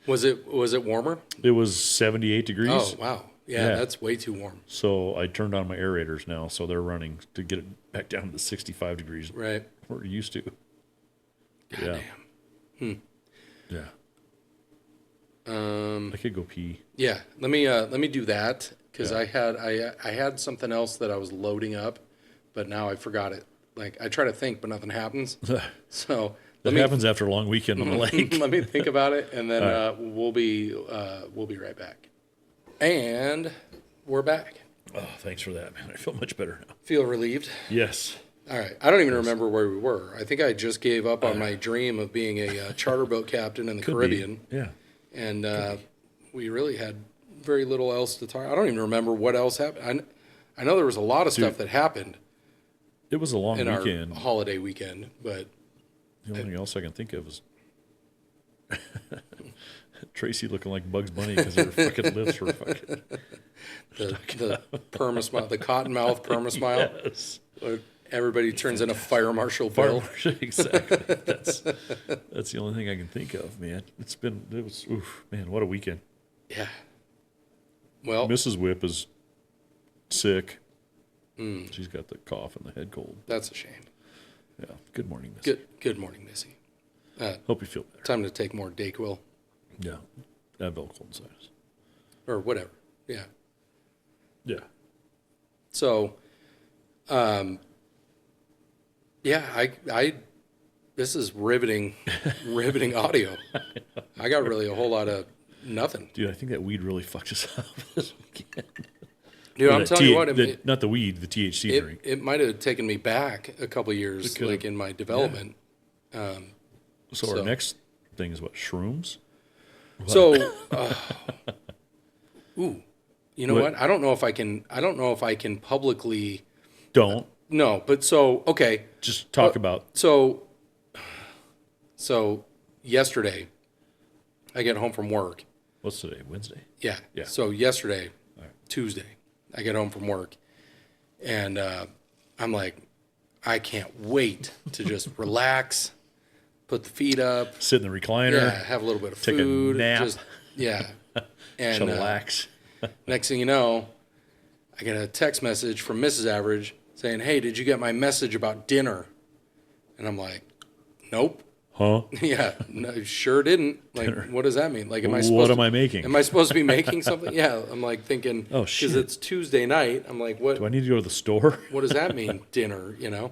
Was it warmer? It was 78 degrees. Oh wow, yeah, Yeah. that's way too warm. So I turned on my aerators now, so they're running to get it back down to 65 degrees. Right. We're used to. God Yeah. Yeah. I could go pee. Yeah, let me do that because I had something else that I was loading up, but now I forgot it. Like I try to think, but nothing happens. So That happens after a long weekend on the lake. let me think about it, and then we'll be right back. And we're back. Oh, thanks for that, man. I feel much better now. Feel relieved. Yes. All right. I don't even remember where we were. I think I just gave up on my dream of being a charter boat captain in the Could Caribbean. be. Yeah. And we really had very little else to talk. I don't even remember what else happened. I know there was a lot of stuff that happened It was a long in weekend. our holiday weekend, but The only thing else I can think of is Tracy looking like Bugs Bunny because her fucking lips were fucking. the perma-smile, the cottonmouth perma-smile, Yes. where everybody turns into Fire Marshal Bill. Exactly. That's the only thing I can think of, man. Man, what a weekend. Yeah. Well, Mrs. Whip is sick. She's got the cough and the head cold. that's a shame. Yeah. Good morning, Missy. Good morning, Missy. Hope you feel better. Time to take more Dayquil. Yeah. Advil coincides. or whatever. Yeah. Yeah. So, yeah, I this is riveting, riveting audio. I got really a whole lot of nothing. Dude, I think that weed really fucked us up this weekend. Dude, Or I'm that telling you what, not the weed, the THC drink. it might have taken me back a couple years, could've. like in my development. So our next thing is what, shrooms? So, ooh, you know What? what? I don't know if I can publicly. Don't. No, but so okay. Just talk about. So yesterday, I get home from work. What's today? Wednesday? Yeah. Yeah. So yesterday, Tuesday, I get home from work, and I'm like, I can't wait to just relax, put the feet up, Sit in the recliner. yeah, have a little bit of Take a food, nap. just yeah, and Chillax. next thing you know, I get a text message from Mrs. Average saying, "Hey, did you get my message about dinner?" And I'm like, "Nope." Huh? Yeah, no, sure didn't. Like, what does that mean? Like, am I What supposed am I making? Am I supposed to be making something? Yeah, I'm like thinking, Oh, because shit. it's Tuesday night. I'm like, what? Do I need to go to the store? What does that mean, dinner? You know?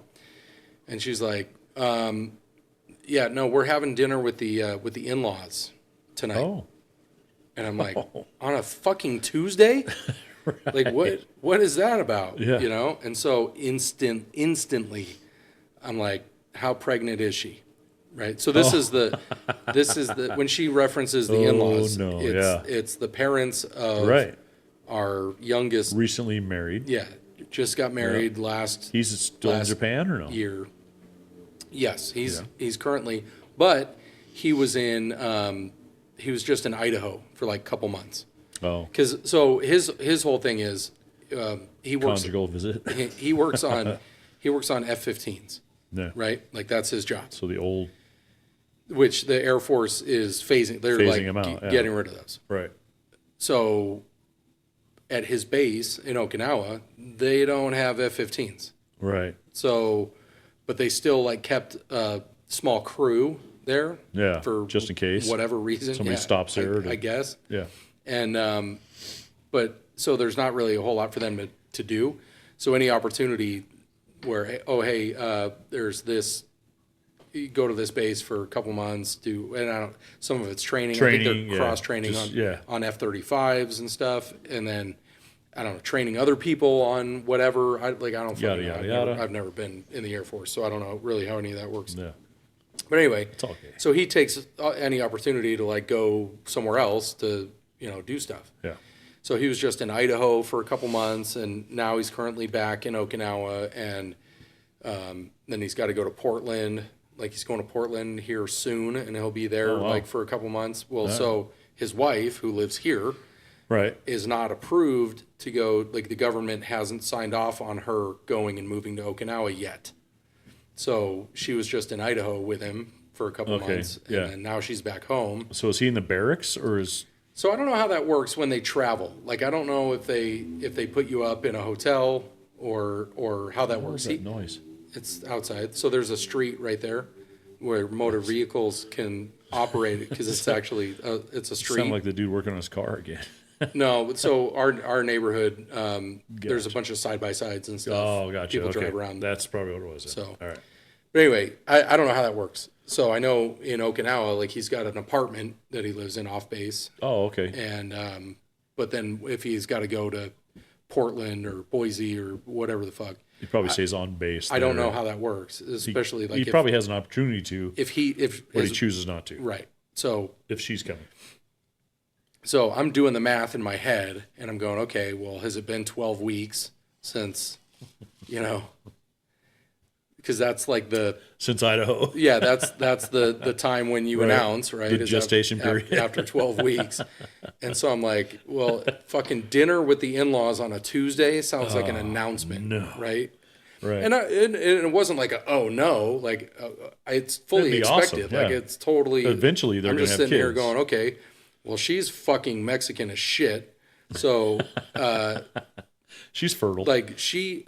And she's like, yeah, no, we're having dinner with the in-laws tonight. Oh. And I'm like, on a fucking Tuesday? Like, what is that about? Yeah. You know? And so instantly, I'm like, how pregnant is she? Right. So this is the when she references the in-laws, no, it's the parents of Right. our youngest. Recently married. Yeah, just got married last He's still in last Japan or no? year. Yes, he's currently, but he was he was just in Idaho for like a couple months. Oh. Because so his whole thing is he works Conjugal visit. he works on F-15s, Yeah. right? Like that's his job. So the old. Which the Air Force is phasing. They're Phasing like them out, yeah. getting rid of those. Right. So at his base in Okinawa, they don't have F-15s. Right. So, but they still like kept a small crew there. Yeah, For just in case. whatever reason. Somebody stops there I guess. Yeah. And but so there's not really a whole lot for them to do. So any opportunity where there's this. You go to this base for a couple months, some of it's training. I think they're cross training on F-35s and stuff, and then I don't know, training other people on whatever. I don't fucking know. I've never been in the Air Force, so I don't know really how any of that works. Yeah. But anyway, It's okay. so he takes any opportunity to like go somewhere else to do stuff. Yeah. So he was just in Idaho for a couple months, and now he's currently back in Okinawa, and then he's got to go to Portland. Like he's going to Portland here soon, and he'll be there like for a couple months. Well, so his wife, who lives here, Right. is not approved to go. Like the government hasn't signed off on her going and moving to Okinawa yet. So she was just in Idaho with him for a couple months, and then now she's back home. So is he in the barracks or is? So I don't know how that works when they travel. Like I don't know if they put you up in a hotel or how that works. What's that noise? It's outside. So there's a street right there where motor vehicles can operate because it's actually it's a street. Sound like the dude working on his car again. No, so our neighborhood, there's a bunch of side by sides and stuff. Oh, gotcha. People Okay. drive around. That's probably what it was. Then. So, all right. But anyway, I don't know how that works. So I know in Okinawa, like he's got an apartment that he lives in off base, Oh, okay. and but then if he's got to go to Portland or Boise or whatever the fuck, He probably stays on base. I don't there. know how that works. Especially He probably has an opportunity to, if he chooses not to. right. So If she's coming. So I'm doing the math in my head, and I'm going, okay, well, has it been 12 weeks since, because that's like Since Idaho. yeah, that's the time when you Right. announce, right? The is gestation period. after 12 weeks. And so I'm like, well, fucking dinner with the in-laws on a Tuesday sounds like an announcement, no. right? Right. And it wasn't like oh no, like it's fully That'd be awesome, expected. yeah. Like it's totally. Eventually they're I'm gonna just have sitting here kids. going, okay, well she's fucking Mexican as shit, so She's fertile. like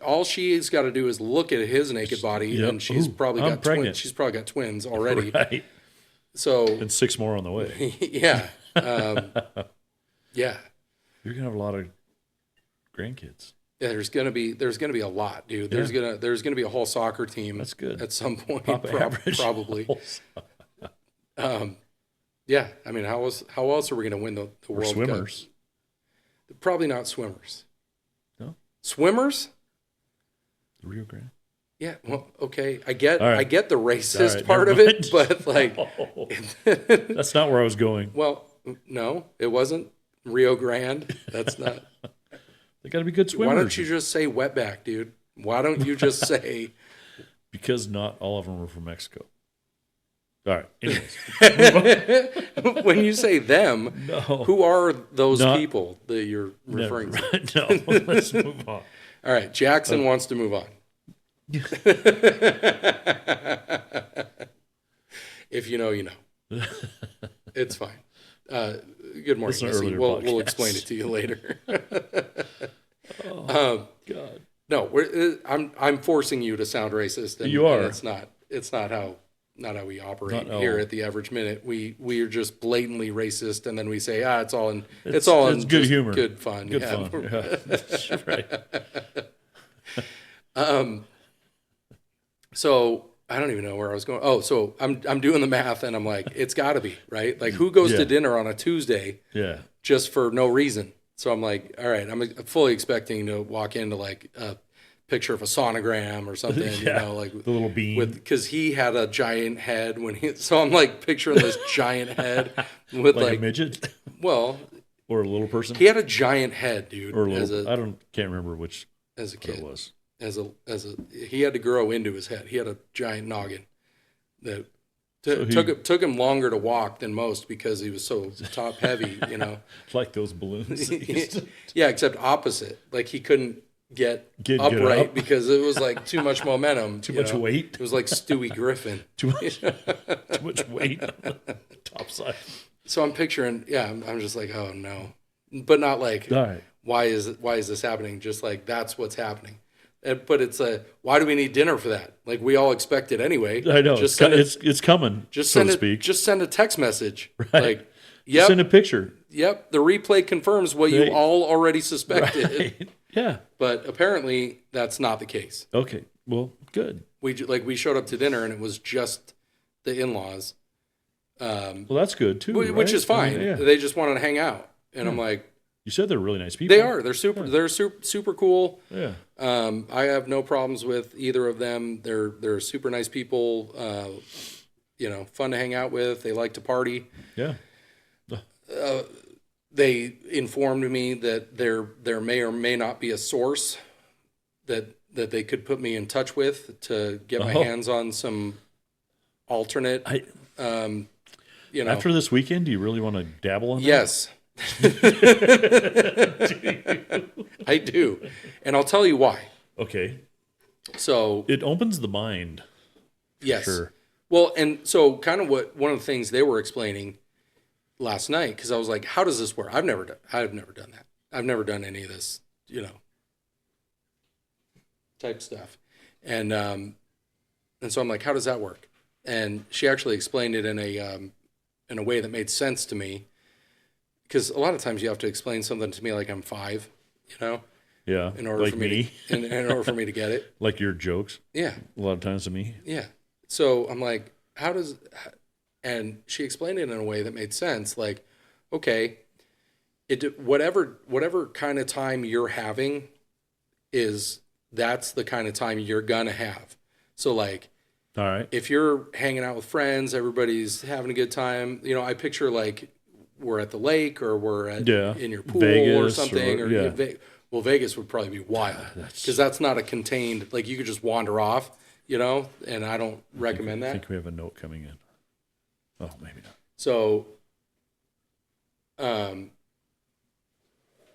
all she's got to do is look at his naked body, Yep. and she's Ooh, probably I'm got pregnant. twins. She's probably got twins already. Right. So And 6 more on the way. yeah, Yeah. You're gonna have a lot of grandkids. Yeah, there's gonna be a lot, dude. There's Yeah. gonna be a whole soccer team. That's good. At some point, Papa average. probably. Yeah, I mean, how else are we gonna win the Or World swimmers. Cup? Probably not swimmers. No, Swimmers? the Rio Grande. Yeah, well, okay. All right. I get the racist All right, part of never it, but like, Oh, that's not where I was going. well, no, it wasn't Rio Grande. That's not. They got to be good swimmers. Why don't you just say wetback, dude? Why don't you just say? Because not all of them are from Mexico. All right. Anyways, When you say them, no. who are those Not- people that you're referring to? No, let's move on. All right, Jackson wants to move on. If you know, you know. It's fine. Good morning, Listen to Missy. earlier We'll podcasts. explain it to you later. God. No, I'm forcing you to sound racist. And, You are. And it's not how we operate Not here all. at the Average Minute. We are just blatantly racist, and then we say, it's all in It's good good humor. good fun. Good yeah. fun. Yeah. That's right. So I don't even know where I was going. Oh, so I'm doing the math, and I'm like, it's got to be right. Like, who goes Yeah. to dinner on a Tuesday Yeah. just for no reason? So I'm like, all right, I'm fully expecting to walk into like a picture of a sonogram or something, Yeah. you know, like The little bean. because he had a giant head when he. So I'm like picturing this giant head with like a like, midget well, or a little person he had a giant head, dude, or a as little. a Can't remember which as a what it kid. was. As a he had to grow into his head. He had a giant noggin that So he- took him longer to walk than most because he was so top heavy, you know. Like those balloons. that used to- Yeah, except opposite. Like he couldn't get Get upright up. because it was like too much momentum. Too you much know? weight. It was like Stewie Griffin. too much weight on the top side. So I'm picturing, I'm just like, oh no, but not like All right. why is this happening? Just like that's what's happening. But it's why do we need dinner for that? Like we all expect it anyway. I know. Just It's coming, just so send to it. speak. Just send a text message. Right. Like, Just send a yep, picture. yep. The replay confirms what you Right. all already suspected. Right. Yeah. But apparently that's not the case. Okay. Well, good. We showed up to dinner and it was just the in-laws, Well, that's good too. which right? is fine. I mean, yeah. They just wanted to hang out, and I'm like, You said they're really nice people. they are. They're super cool. Yeah. I have no problems with either of them. They're super nice people. Fun to hang out with. They like to party. Yeah. They informed me that there may or may not be a source that they could put me in touch with to get my Oh. hands on some alternate. After this weekend, do you really want to dabble in that? Yes. I do. And I'll tell you why. Okay. So, It opens the mind. yes. Sure. Well, and so kind of one of the things they were explaining last night, because I was like, how does this work? I've never done that. I've never done any of this, type stuff. And so I'm like, how does that work? And she actually explained it in a way that made sense to me. Because a lot of times you have to explain something to me like I'm 5, Yeah. in order like for me to, in order for me to get it. like your jokes. Yeah. A lot of times to me. Yeah. So I'm like, and she explained it in a way that made sense. Like, okay, whatever kind of time you're having that's the kind of time you're gonna have. So like, All right. if you're hanging out with friends, everybody's having a good time. I picture like we're at the lake or we're in your pool Vegas or something. or- Or yeah. well, Vegas would probably be wild because that's not a contained. Like you could just wander off, and I don't recommend I that. think we have a note coming in. Oh, maybe not. So,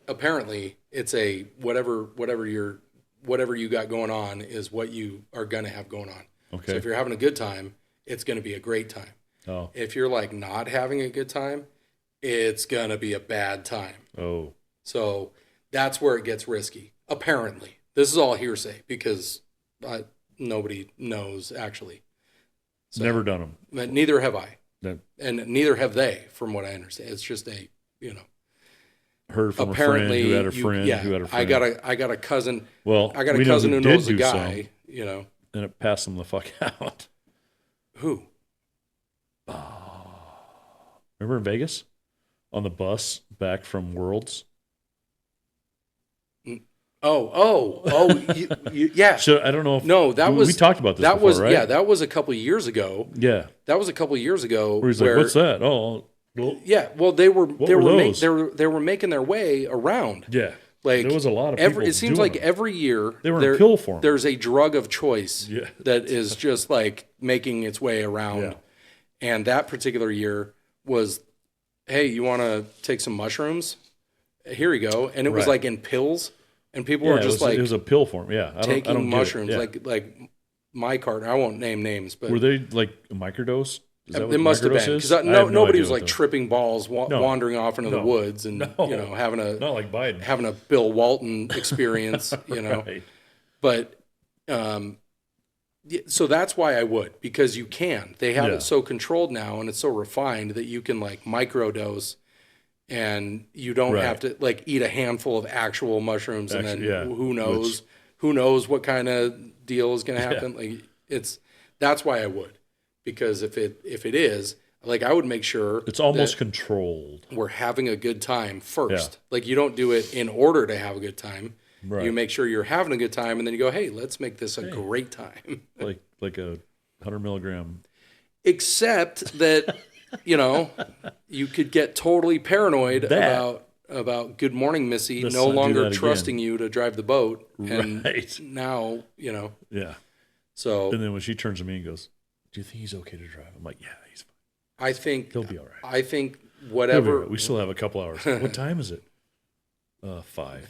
apparently, it's a whatever you got going on is what you are gonna have going on. Okay. So if you're having a good time, it's gonna be a great time. Oh. If you're like not having a good time, it's gonna be a bad time. Oh. So that's where it gets risky. Apparently, this is all hearsay because nobody knows actually. So, Never done them. but neither have I. and neither have they, from what I understand. It's just heard from apparently a friend who had a friend who had a friend. I got a cousin. Well, I got we a know cousin who did knows a do guy. some, You know and it passed them the fuck out. who? Remember in Vegas on the bus back from Worlds? Yeah. So I don't know if No, that was we talked about this. That before, was right? yeah, that was a couple years ago. Yeah. That was a couple years ago. Where he's like, "What's that?" Oh, well, Yeah, well, they were those? they were making their way around. yeah. Like There was a lot of people it seems doing like them. every year They were in pill form. There's a drug of choice Yeah. that is just like making its way around. Yeah. And that particular year was, hey, you want to take some mushrooms? Here you go. And it was Right. like in pills, and people Yeah, were just it was a pill form. Yeah, I taking don't mushrooms, get it. Yeah. like my partner. I won't name names, but Were they like a microdose? Is that what it must have been microdose is? because I have no nobody idea was what like those- tripping balls, No. wandering off into the No. woods, and No. having Not like Biden. a Bill Walton experience, Right. But so that's why I would, because you can. They have Yeah. it so controlled now, and it's so refined that you can like microdose, and you don't Right. have to like eat a handful of actual mushrooms, and then yeah. who knows what kind of deal is going to happen. Like that's why I would, because if it is, like, I would make sure It's almost that controlled. we're having a good time first. Yeah. Like, you don't do it in order to have a good time. Right. You make sure you're having a good time, and then you go, hey, let's make this a great time. like a 100 milligram. Except that, you could get totally paranoid about Good Morning Missy Let's no not do longer that trusting again. you to drive the boat. And Right. now, Yeah. so And then when she turns to me and goes, "Do you think he's okay to drive?" I'm like, "Yeah, he's fine. I think He'll be all right. I think He'll be whatever. all right. We still have a couple hours. What time is it? 5.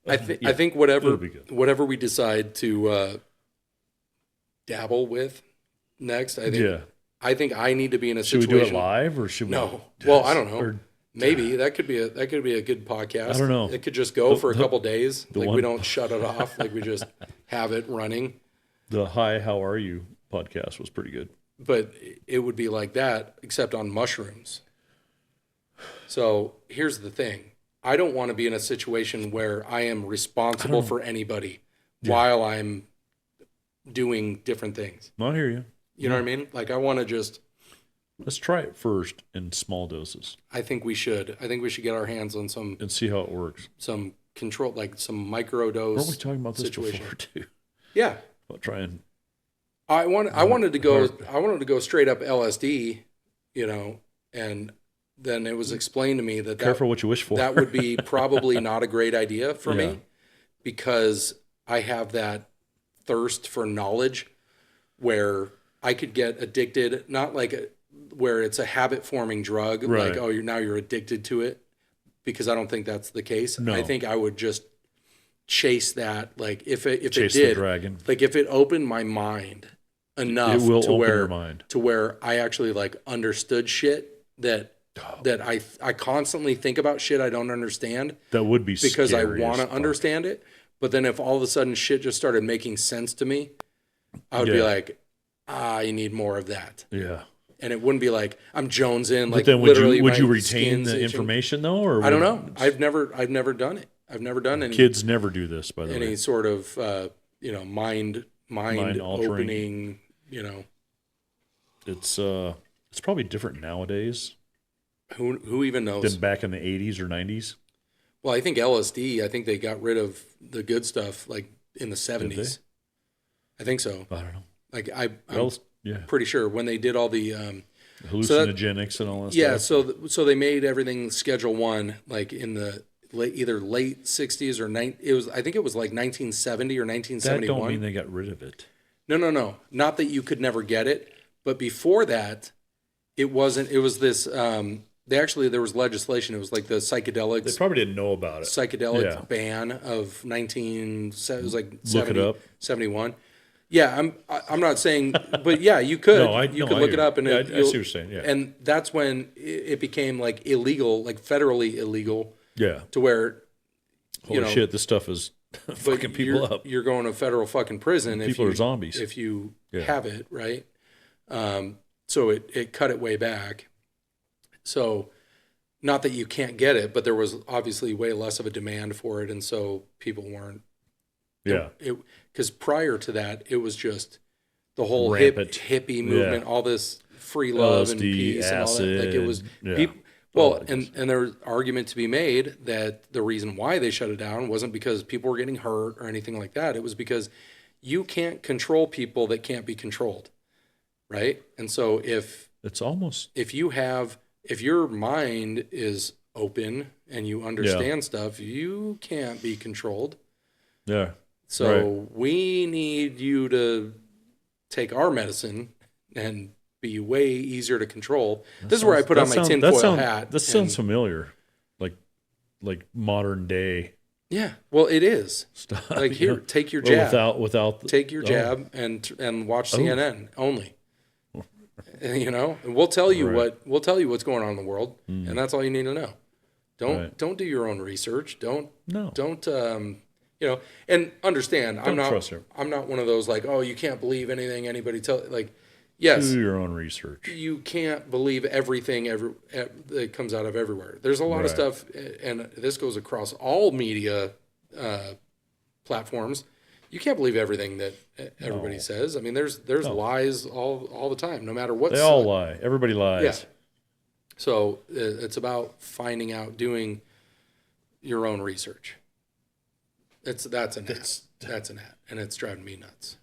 I think whatever it'll be good. whatever we decide to dabble with next, Yeah. I think I need to be in a Should we situation. do it live or should we? No. Well, I don't know. Or- Maybe that could be a good podcast. I don't know. It could just go for a couple days. Like, we one- don't shut it off. Like, we just have it running. The "Hi, how are you" podcast was pretty good. But it would be like that, except on mushrooms. So here's the thing. I don't want to be in a situation where I am responsible for anybody while I'm doing different things. I hear you. You know what I mean? Like, I want to just, Let's try it first in small doses I think we should get our hands on some and see how it works. control, like some micro dose. Weren't we talking about this situation. before too? Yeah. About trying. I wanted to go straight up LSD, and then it was explained to me that Careful what you wish for. that would be probably not a great idea for Yeah. me, because I have that thirst for knowledge where I could get addicted, not like where it's a habit forming drug, Right. like, you're addicted to it, because I don't think that's the case. No. I think I would just chase that, like, if it Chase did, the dragon. like, if it opened my mind enough It will to open where your mind. to where I actually like understood shit that I constantly think about shit I don't understand That would be because I scary want as to fuck. understand it. But then if all of a sudden shit just started making sense to me, I would be Yeah. like, I need more of that. Yeah. And it wouldn't be like I'm jonesing, like, But then would literally you my retain skin's the itching. information though, or I don't would- know. I've never done it. I've never done any Kids never do this, by the any way. sort of mind Mind-altering. opening, It's probably different nowadays who even knows? than back in the 80s or 90s. Well, I think LSD, I think they got rid of the good stuff like in the 70s. I think so. I don't know. Like I'm Well, yeah, pretty sure when they did all the hallucinogenics and all that yeah, stuff. so they made everything Schedule 1 like in the either late 60s or I think it was like 1970 or That 1971. don't mean they got rid of it. No. Not that you could never get it, but before that it wasn't. It was this there was legislation. It was like the They psychedelics probably didn't know about it. psychedelic Yeah. ban of it was like Look it up. 71. Yeah, I'm not saying, but yeah, you could. You could look it up, and yeah, I it, see what you're saying. Yeah, and that's when it became like illegal, like federally illegal, yeah. to where Holy shit, this stuff is fucking people you're, up. You're going to federal fucking prison. People are zombies. If you have it, right? So it cut it way back. So not that you can't get it, but there was obviously way less of a demand for it, and so people weren't. Yeah. Because prior to that, it was just the whole Rampant. hippie movement, Yeah. all this free love and LSD, peace and all that. Like it was acid, people. yeah. Well, Oh, and there's argument to be made that the reason why they shut it down wasn't because people were getting hurt or anything like that. It was because you can't control people that can't be controlled, right? And so It's almost if your mind is open and you understand stuff, you can't be controlled. yeah. So we need you to take our medicine and be way easier to control. This is where I put on my tinfoil hat. That sounds familiar, like modern day Yeah, well, it is. stuff. Like you here, know? take your Well, jab. without Take your jab and watch CNN only. You know, and we'll tell you Right. what's going on in the world, and that's all you need to know. Don't do your own research. Don't you know, and understand. I'm trust her. not one of those like, oh, you can't believe anything anybody like. Yes, Do your own research. you can't believe everything that comes out of everywhere. There's a lot of Right. stuff, and this goes across all media platforms. You can't believe everything that everybody says. I mean, there's lies all the time, no matter what. They all lie. Everybody lies. Yeah. So it's about finding out, doing your own research. That's an hat, and it's driving me nuts.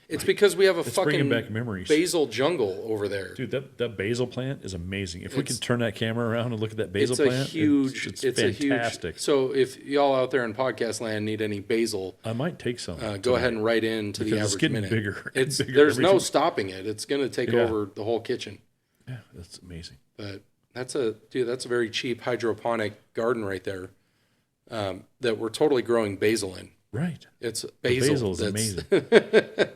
It's because we have a bringing fucking back memories. basil jungle over there. Dude, that basil plant is amazing. If we could turn that camera around and look at that basil It's a plant, huge. it's a fantastic. huge. So if y'all out there in podcast land need any basil, I might take some. go ahead and write in to the Because it's average getting minute. bigger and It's bigger there's every no time. stopping it. It's going to take over the whole kitchen. Yeah, that's amazing. But that's a very cheap hydroponic garden right there that we're totally growing basil in. Right. It's The basil. basil is that's- amazing.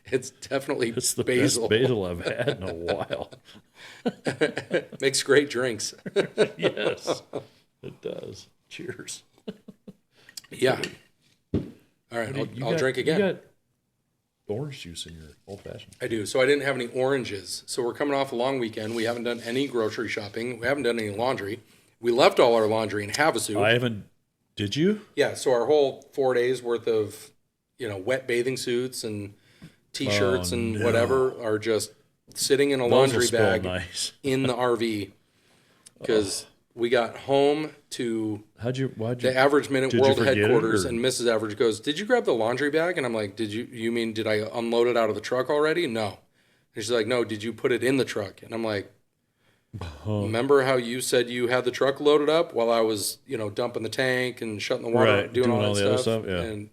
It's definitely It's the basil. best basil I've had in a while. Makes great drinks. Yes, it does. Cheers. Yeah. All right, I'll drink again. You got orange juice in your old fashioned. I do. So I didn't have any oranges. So we're coming off a long weekend. We haven't done any grocery shopping. We haven't done any laundry. We left all our laundry in Havasu. I haven't. Did you? Yeah. So our whole 4 days worth of, wet bathing suits and T-shirts and whatever are just sitting in a Those will laundry smell bag nice. in the RV because we got home to Why'd you? the Average Minute Did you World forget it, headquarters, or- and Mrs. Average goes, "Did you grab the laundry bag?" And I'm like, you mean, did I unload it out of the truck already? No. And she's like, no, did you put it in the truck? And I'm like, remember how you said you had the truck loaded up while I was, dumping the tank and shutting the water, Right, doing all that the other stuff? stuff, yeah. And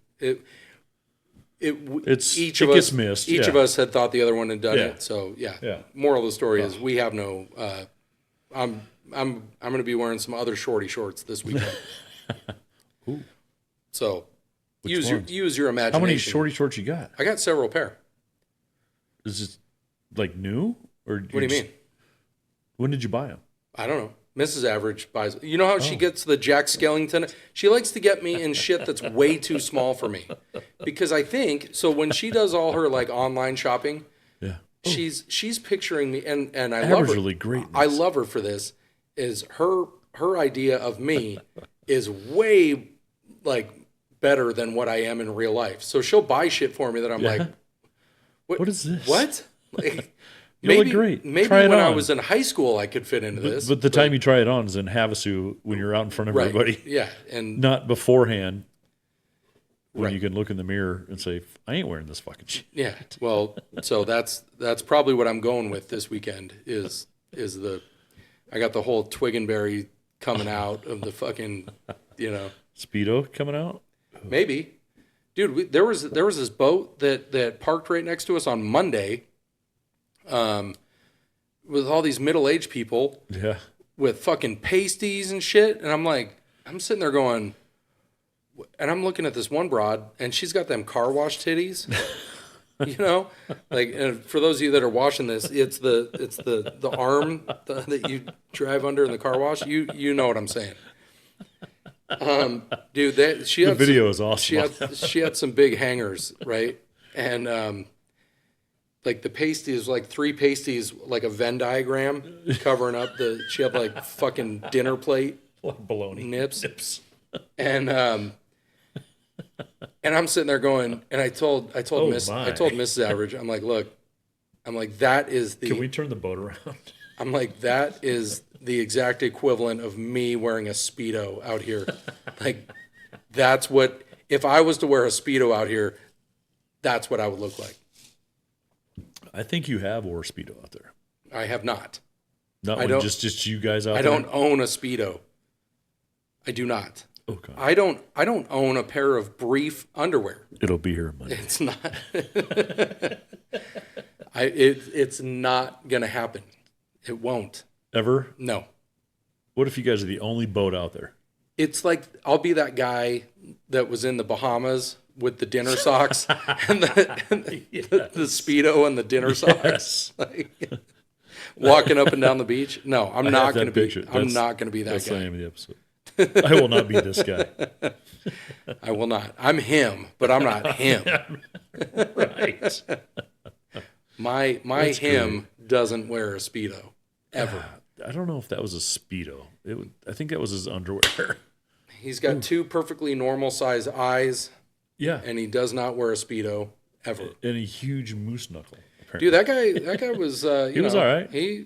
It gets missed, Each yeah. of us had thought the other one had done Yeah. it. So yeah. Yeah. Moral of the story is we have no. I'm going to be wearing some other shorty shorts this weekend. Ooh. So Which ones? use your imagination. How many shorty shorts you got? I got several pair. Is it like new or? What do you mean? When did you buy them? I don't know. Mrs. Average buys. You know how she gets the Jack Skellington? She likes to get me in shit that's way too small for me, because I think so. When she does all her like online shopping, Yeah. she's picturing me, and I Average love her. really great. I love her for this. Is her idea of me is way like better than what I am in real life. So she'll buy shit for me that I'm like, What is this? what? Like, You look great. Maybe Try it when I on. was in high school, I could fit into this. But the time you try it on is in Havasu when you're out in front of right, everybody, yeah, and not beforehand when Right. you can look in the mirror and say, "I ain't wearing this fucking shit." yeah. Well, so that's probably what I'm going with this weekend. Is I got the whole Twiggenberry coming out of the fucking, Speedo coming out. maybe, dude. There was this boat that parked right next to us on Monday. With all these middle-aged people Yeah. with fucking pasties and shit. And I'm sitting there going, and I'm looking at this one broad, and she's got them car wash titties. And for those of you that are watching this, it's the arm that you drive under in the car wash. You know what I'm saying. Dude, The video is awesome. she had some big hangers, right? And like the pasties, like 3 pasties, like a Venn diagram covering up she had like fucking dinner plate Bologna nips. And I'm sitting there going, and I told Mrs. Average, I'm like, look, I'm like, that is Can we turn the boat around? I'm like, that is the exact equivalent of me wearing a Speedo out here. Like, that's what, if I was to wear a Speedo out here, that's what I would look like. I think you have wore Speedo out there. I have not. Not when just you guys out there? I don't own a Speedo. I do not. Okay. I don't own a pair of brief underwear. It'll be here Monday. It's not. It's not gonna happen. It won't. Ever? No. What if you guys are the only boat out there? It's like I'll be that guy that was in the Bahamas with the dinner socks and the Speedo and the dinner socks, like, walking up and down the beach. No, I'm not going to be. I'm not going to be that that's guy. That's the name of the episode. I will not be this guy. I will not. I'm him, but I'm not him. Right. My That's him doesn't wear a Speedo ever. I don't know if that was a Speedo. I think that was his underwear. He's got 2 perfectly normal size eyes. Yeah. And he does not wear a Speedo ever. And a huge moose knuckle. Apparently. Dude, that guy was. He was all right. Hey,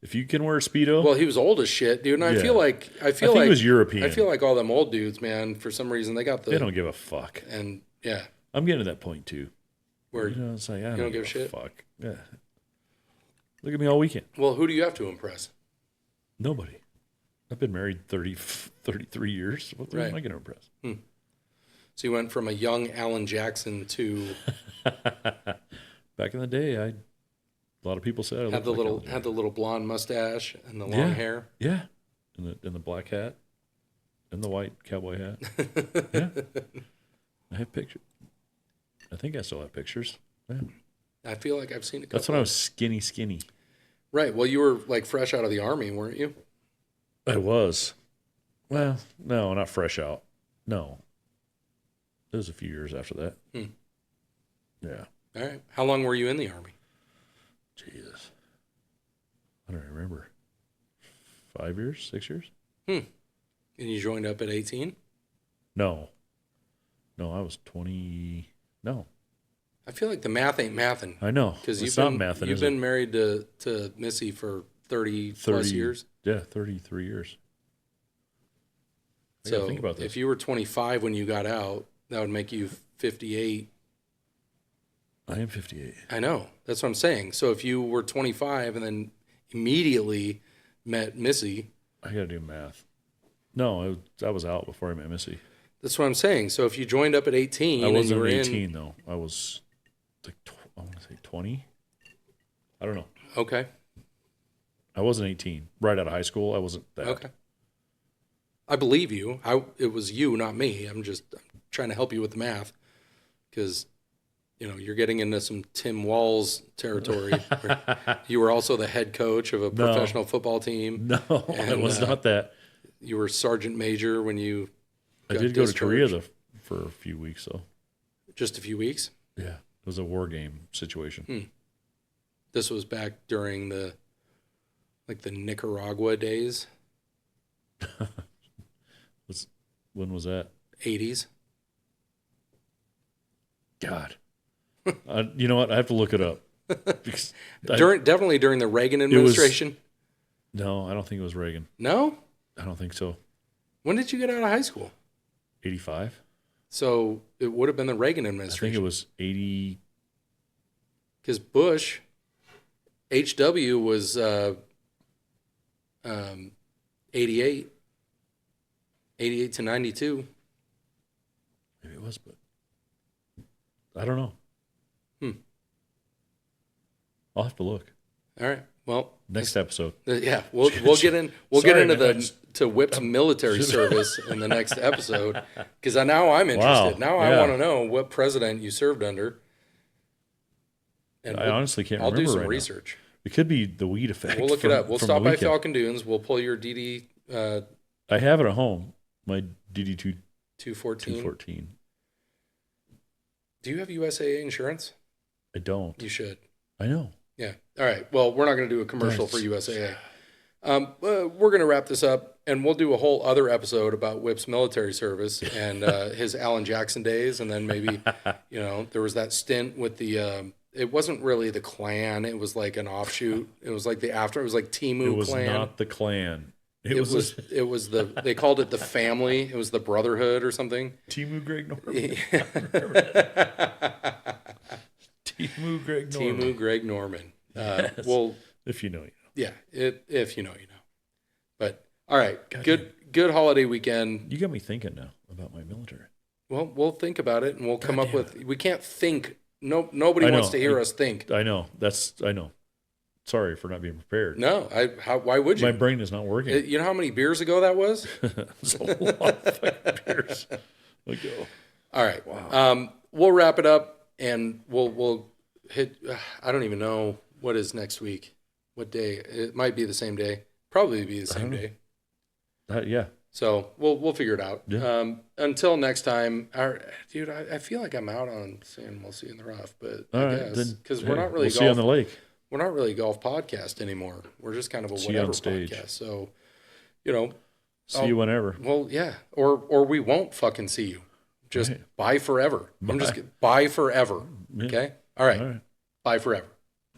if you can wear a Speedo. Well, he was old as shit, dude. And I feel like I think he was European. I feel like all them old dudes, man. For some reason, they don't give a fuck. And yeah, I'm getting to that point too. Where it's like I don't give a shit. Fuck. Yeah. Look at me all weekend. Well, who do you have to impress? Nobody. I've been married 33 years. What am I going to impress? So you went from a young Alan Jackson to. Back in the day, a lot of people said I had the little blonde mustache and the long hair. Yeah, and the black hat, and the white cowboy hat. Yeah, I have pictures. I think I still have pictures. Yeah. I feel like I've seen a couple. That's when I was skinny. Right. Well, you were like fresh out of the Army, weren't you? I was. Well, no, not fresh out. No. It was a few years after that. Yeah. All right. How long were you in the Army? Jesus. I don't remember. 5 years? 6 years? And you joined up at 18? No, I was 20. No. I feel like the math ain't mathin'. I know. Because you've been married to Missy for 30 plus years. Yeah, 33 years. So think about this. If you were 25 when you got out, that would make you 58. I am 58. I know. That's what I'm saying. So if you were 25 and then immediately met Missy. I got to do math. No, I was out before I met Missy. That's what I'm saying. So if you joined up at 18. I wasn't 18, though. I was like, I want to say 20. I don't know. Okay. I wasn't 18. Right out of high school, I wasn't that. Okay. I believe you. It was you, not me. I'm trying to help you with the math because, you're getting into some Tim Walz territory. You were also the head coach of a professional football team. No, it was not that. You were sergeant major when you got I did discharged. Go to Korea for a few weeks, though. Just a few weeks? Yeah. It was a war game situation. This was back during the Nicaragua days? When was that? 80s. God. You know what? I have to look it up. Definitely during the Reagan administration? No, I don't think it was Reagan. No? I don't think so. When did you get out of high school? 85. So it would have been the Reagan administration. I think it was 80. Because Bush, HW was 88 to 92. Maybe it was, but I don't know. I'll have to look. All right. Well, next episode. Yeah, we'll get into Whip's military service in the next episode because now I'm interested. Wow. Now I want to know what president you served under. And I honestly can't remember. I'll do some right research. Now. It could be the weed effect. We'll look it up. We'll stop by Falcon Dunes. We'll pull your DD. I have it at home. My DD 214. 214. Do you have USAA insurance? I don't. You should. I know. Yeah. All right. Well, we're not going to do a commercial for That's- USAA. We're going to wrap this up, and we'll do a whole other episode about Whip's military service and his Alan Jackson days, and then maybe, there was that stint with the. It wasn't really the Klan; it was like an offshoot. It was like the after. It was like Timu It was Klan. not the Klan. It was. It was the. They called it the family. It was the Brotherhood or something. Timu Greg Norman. Timu Greg Norman. Timu Greg Norman. Yes. Well, If you know, you know. yeah. If you know, you know. But all right, good holiday weekend. You got me thinking now about my military. Well, we'll think about it, and we'll come up damn with. We can't think. No, nobody I wants know. to hear us think. I know. I know. Sorry for not being prepared. No, why would you? My brain is not working. You know how many beers ago that was? It's a lot of fucking beers ago. All right. Wow. We'll wrap it up, and we'll hit. I don't even know what is next week. What day? It might be the same day. Probably be the same day. Yeah. So we'll figure it out. Yeah. Until next time, dude, I feel like I'm out on saying we'll see you in the rough, but All I right, guess because we're not really we'll see you on the lake. we're not really a golf podcast anymore. We're just kind of a See you on whatever stage. podcast. So, See you whenever. well, yeah, or we won't fucking see you. Just Right. bye forever. Bye forever. Yeah. Okay. All right. All right. Bye forever.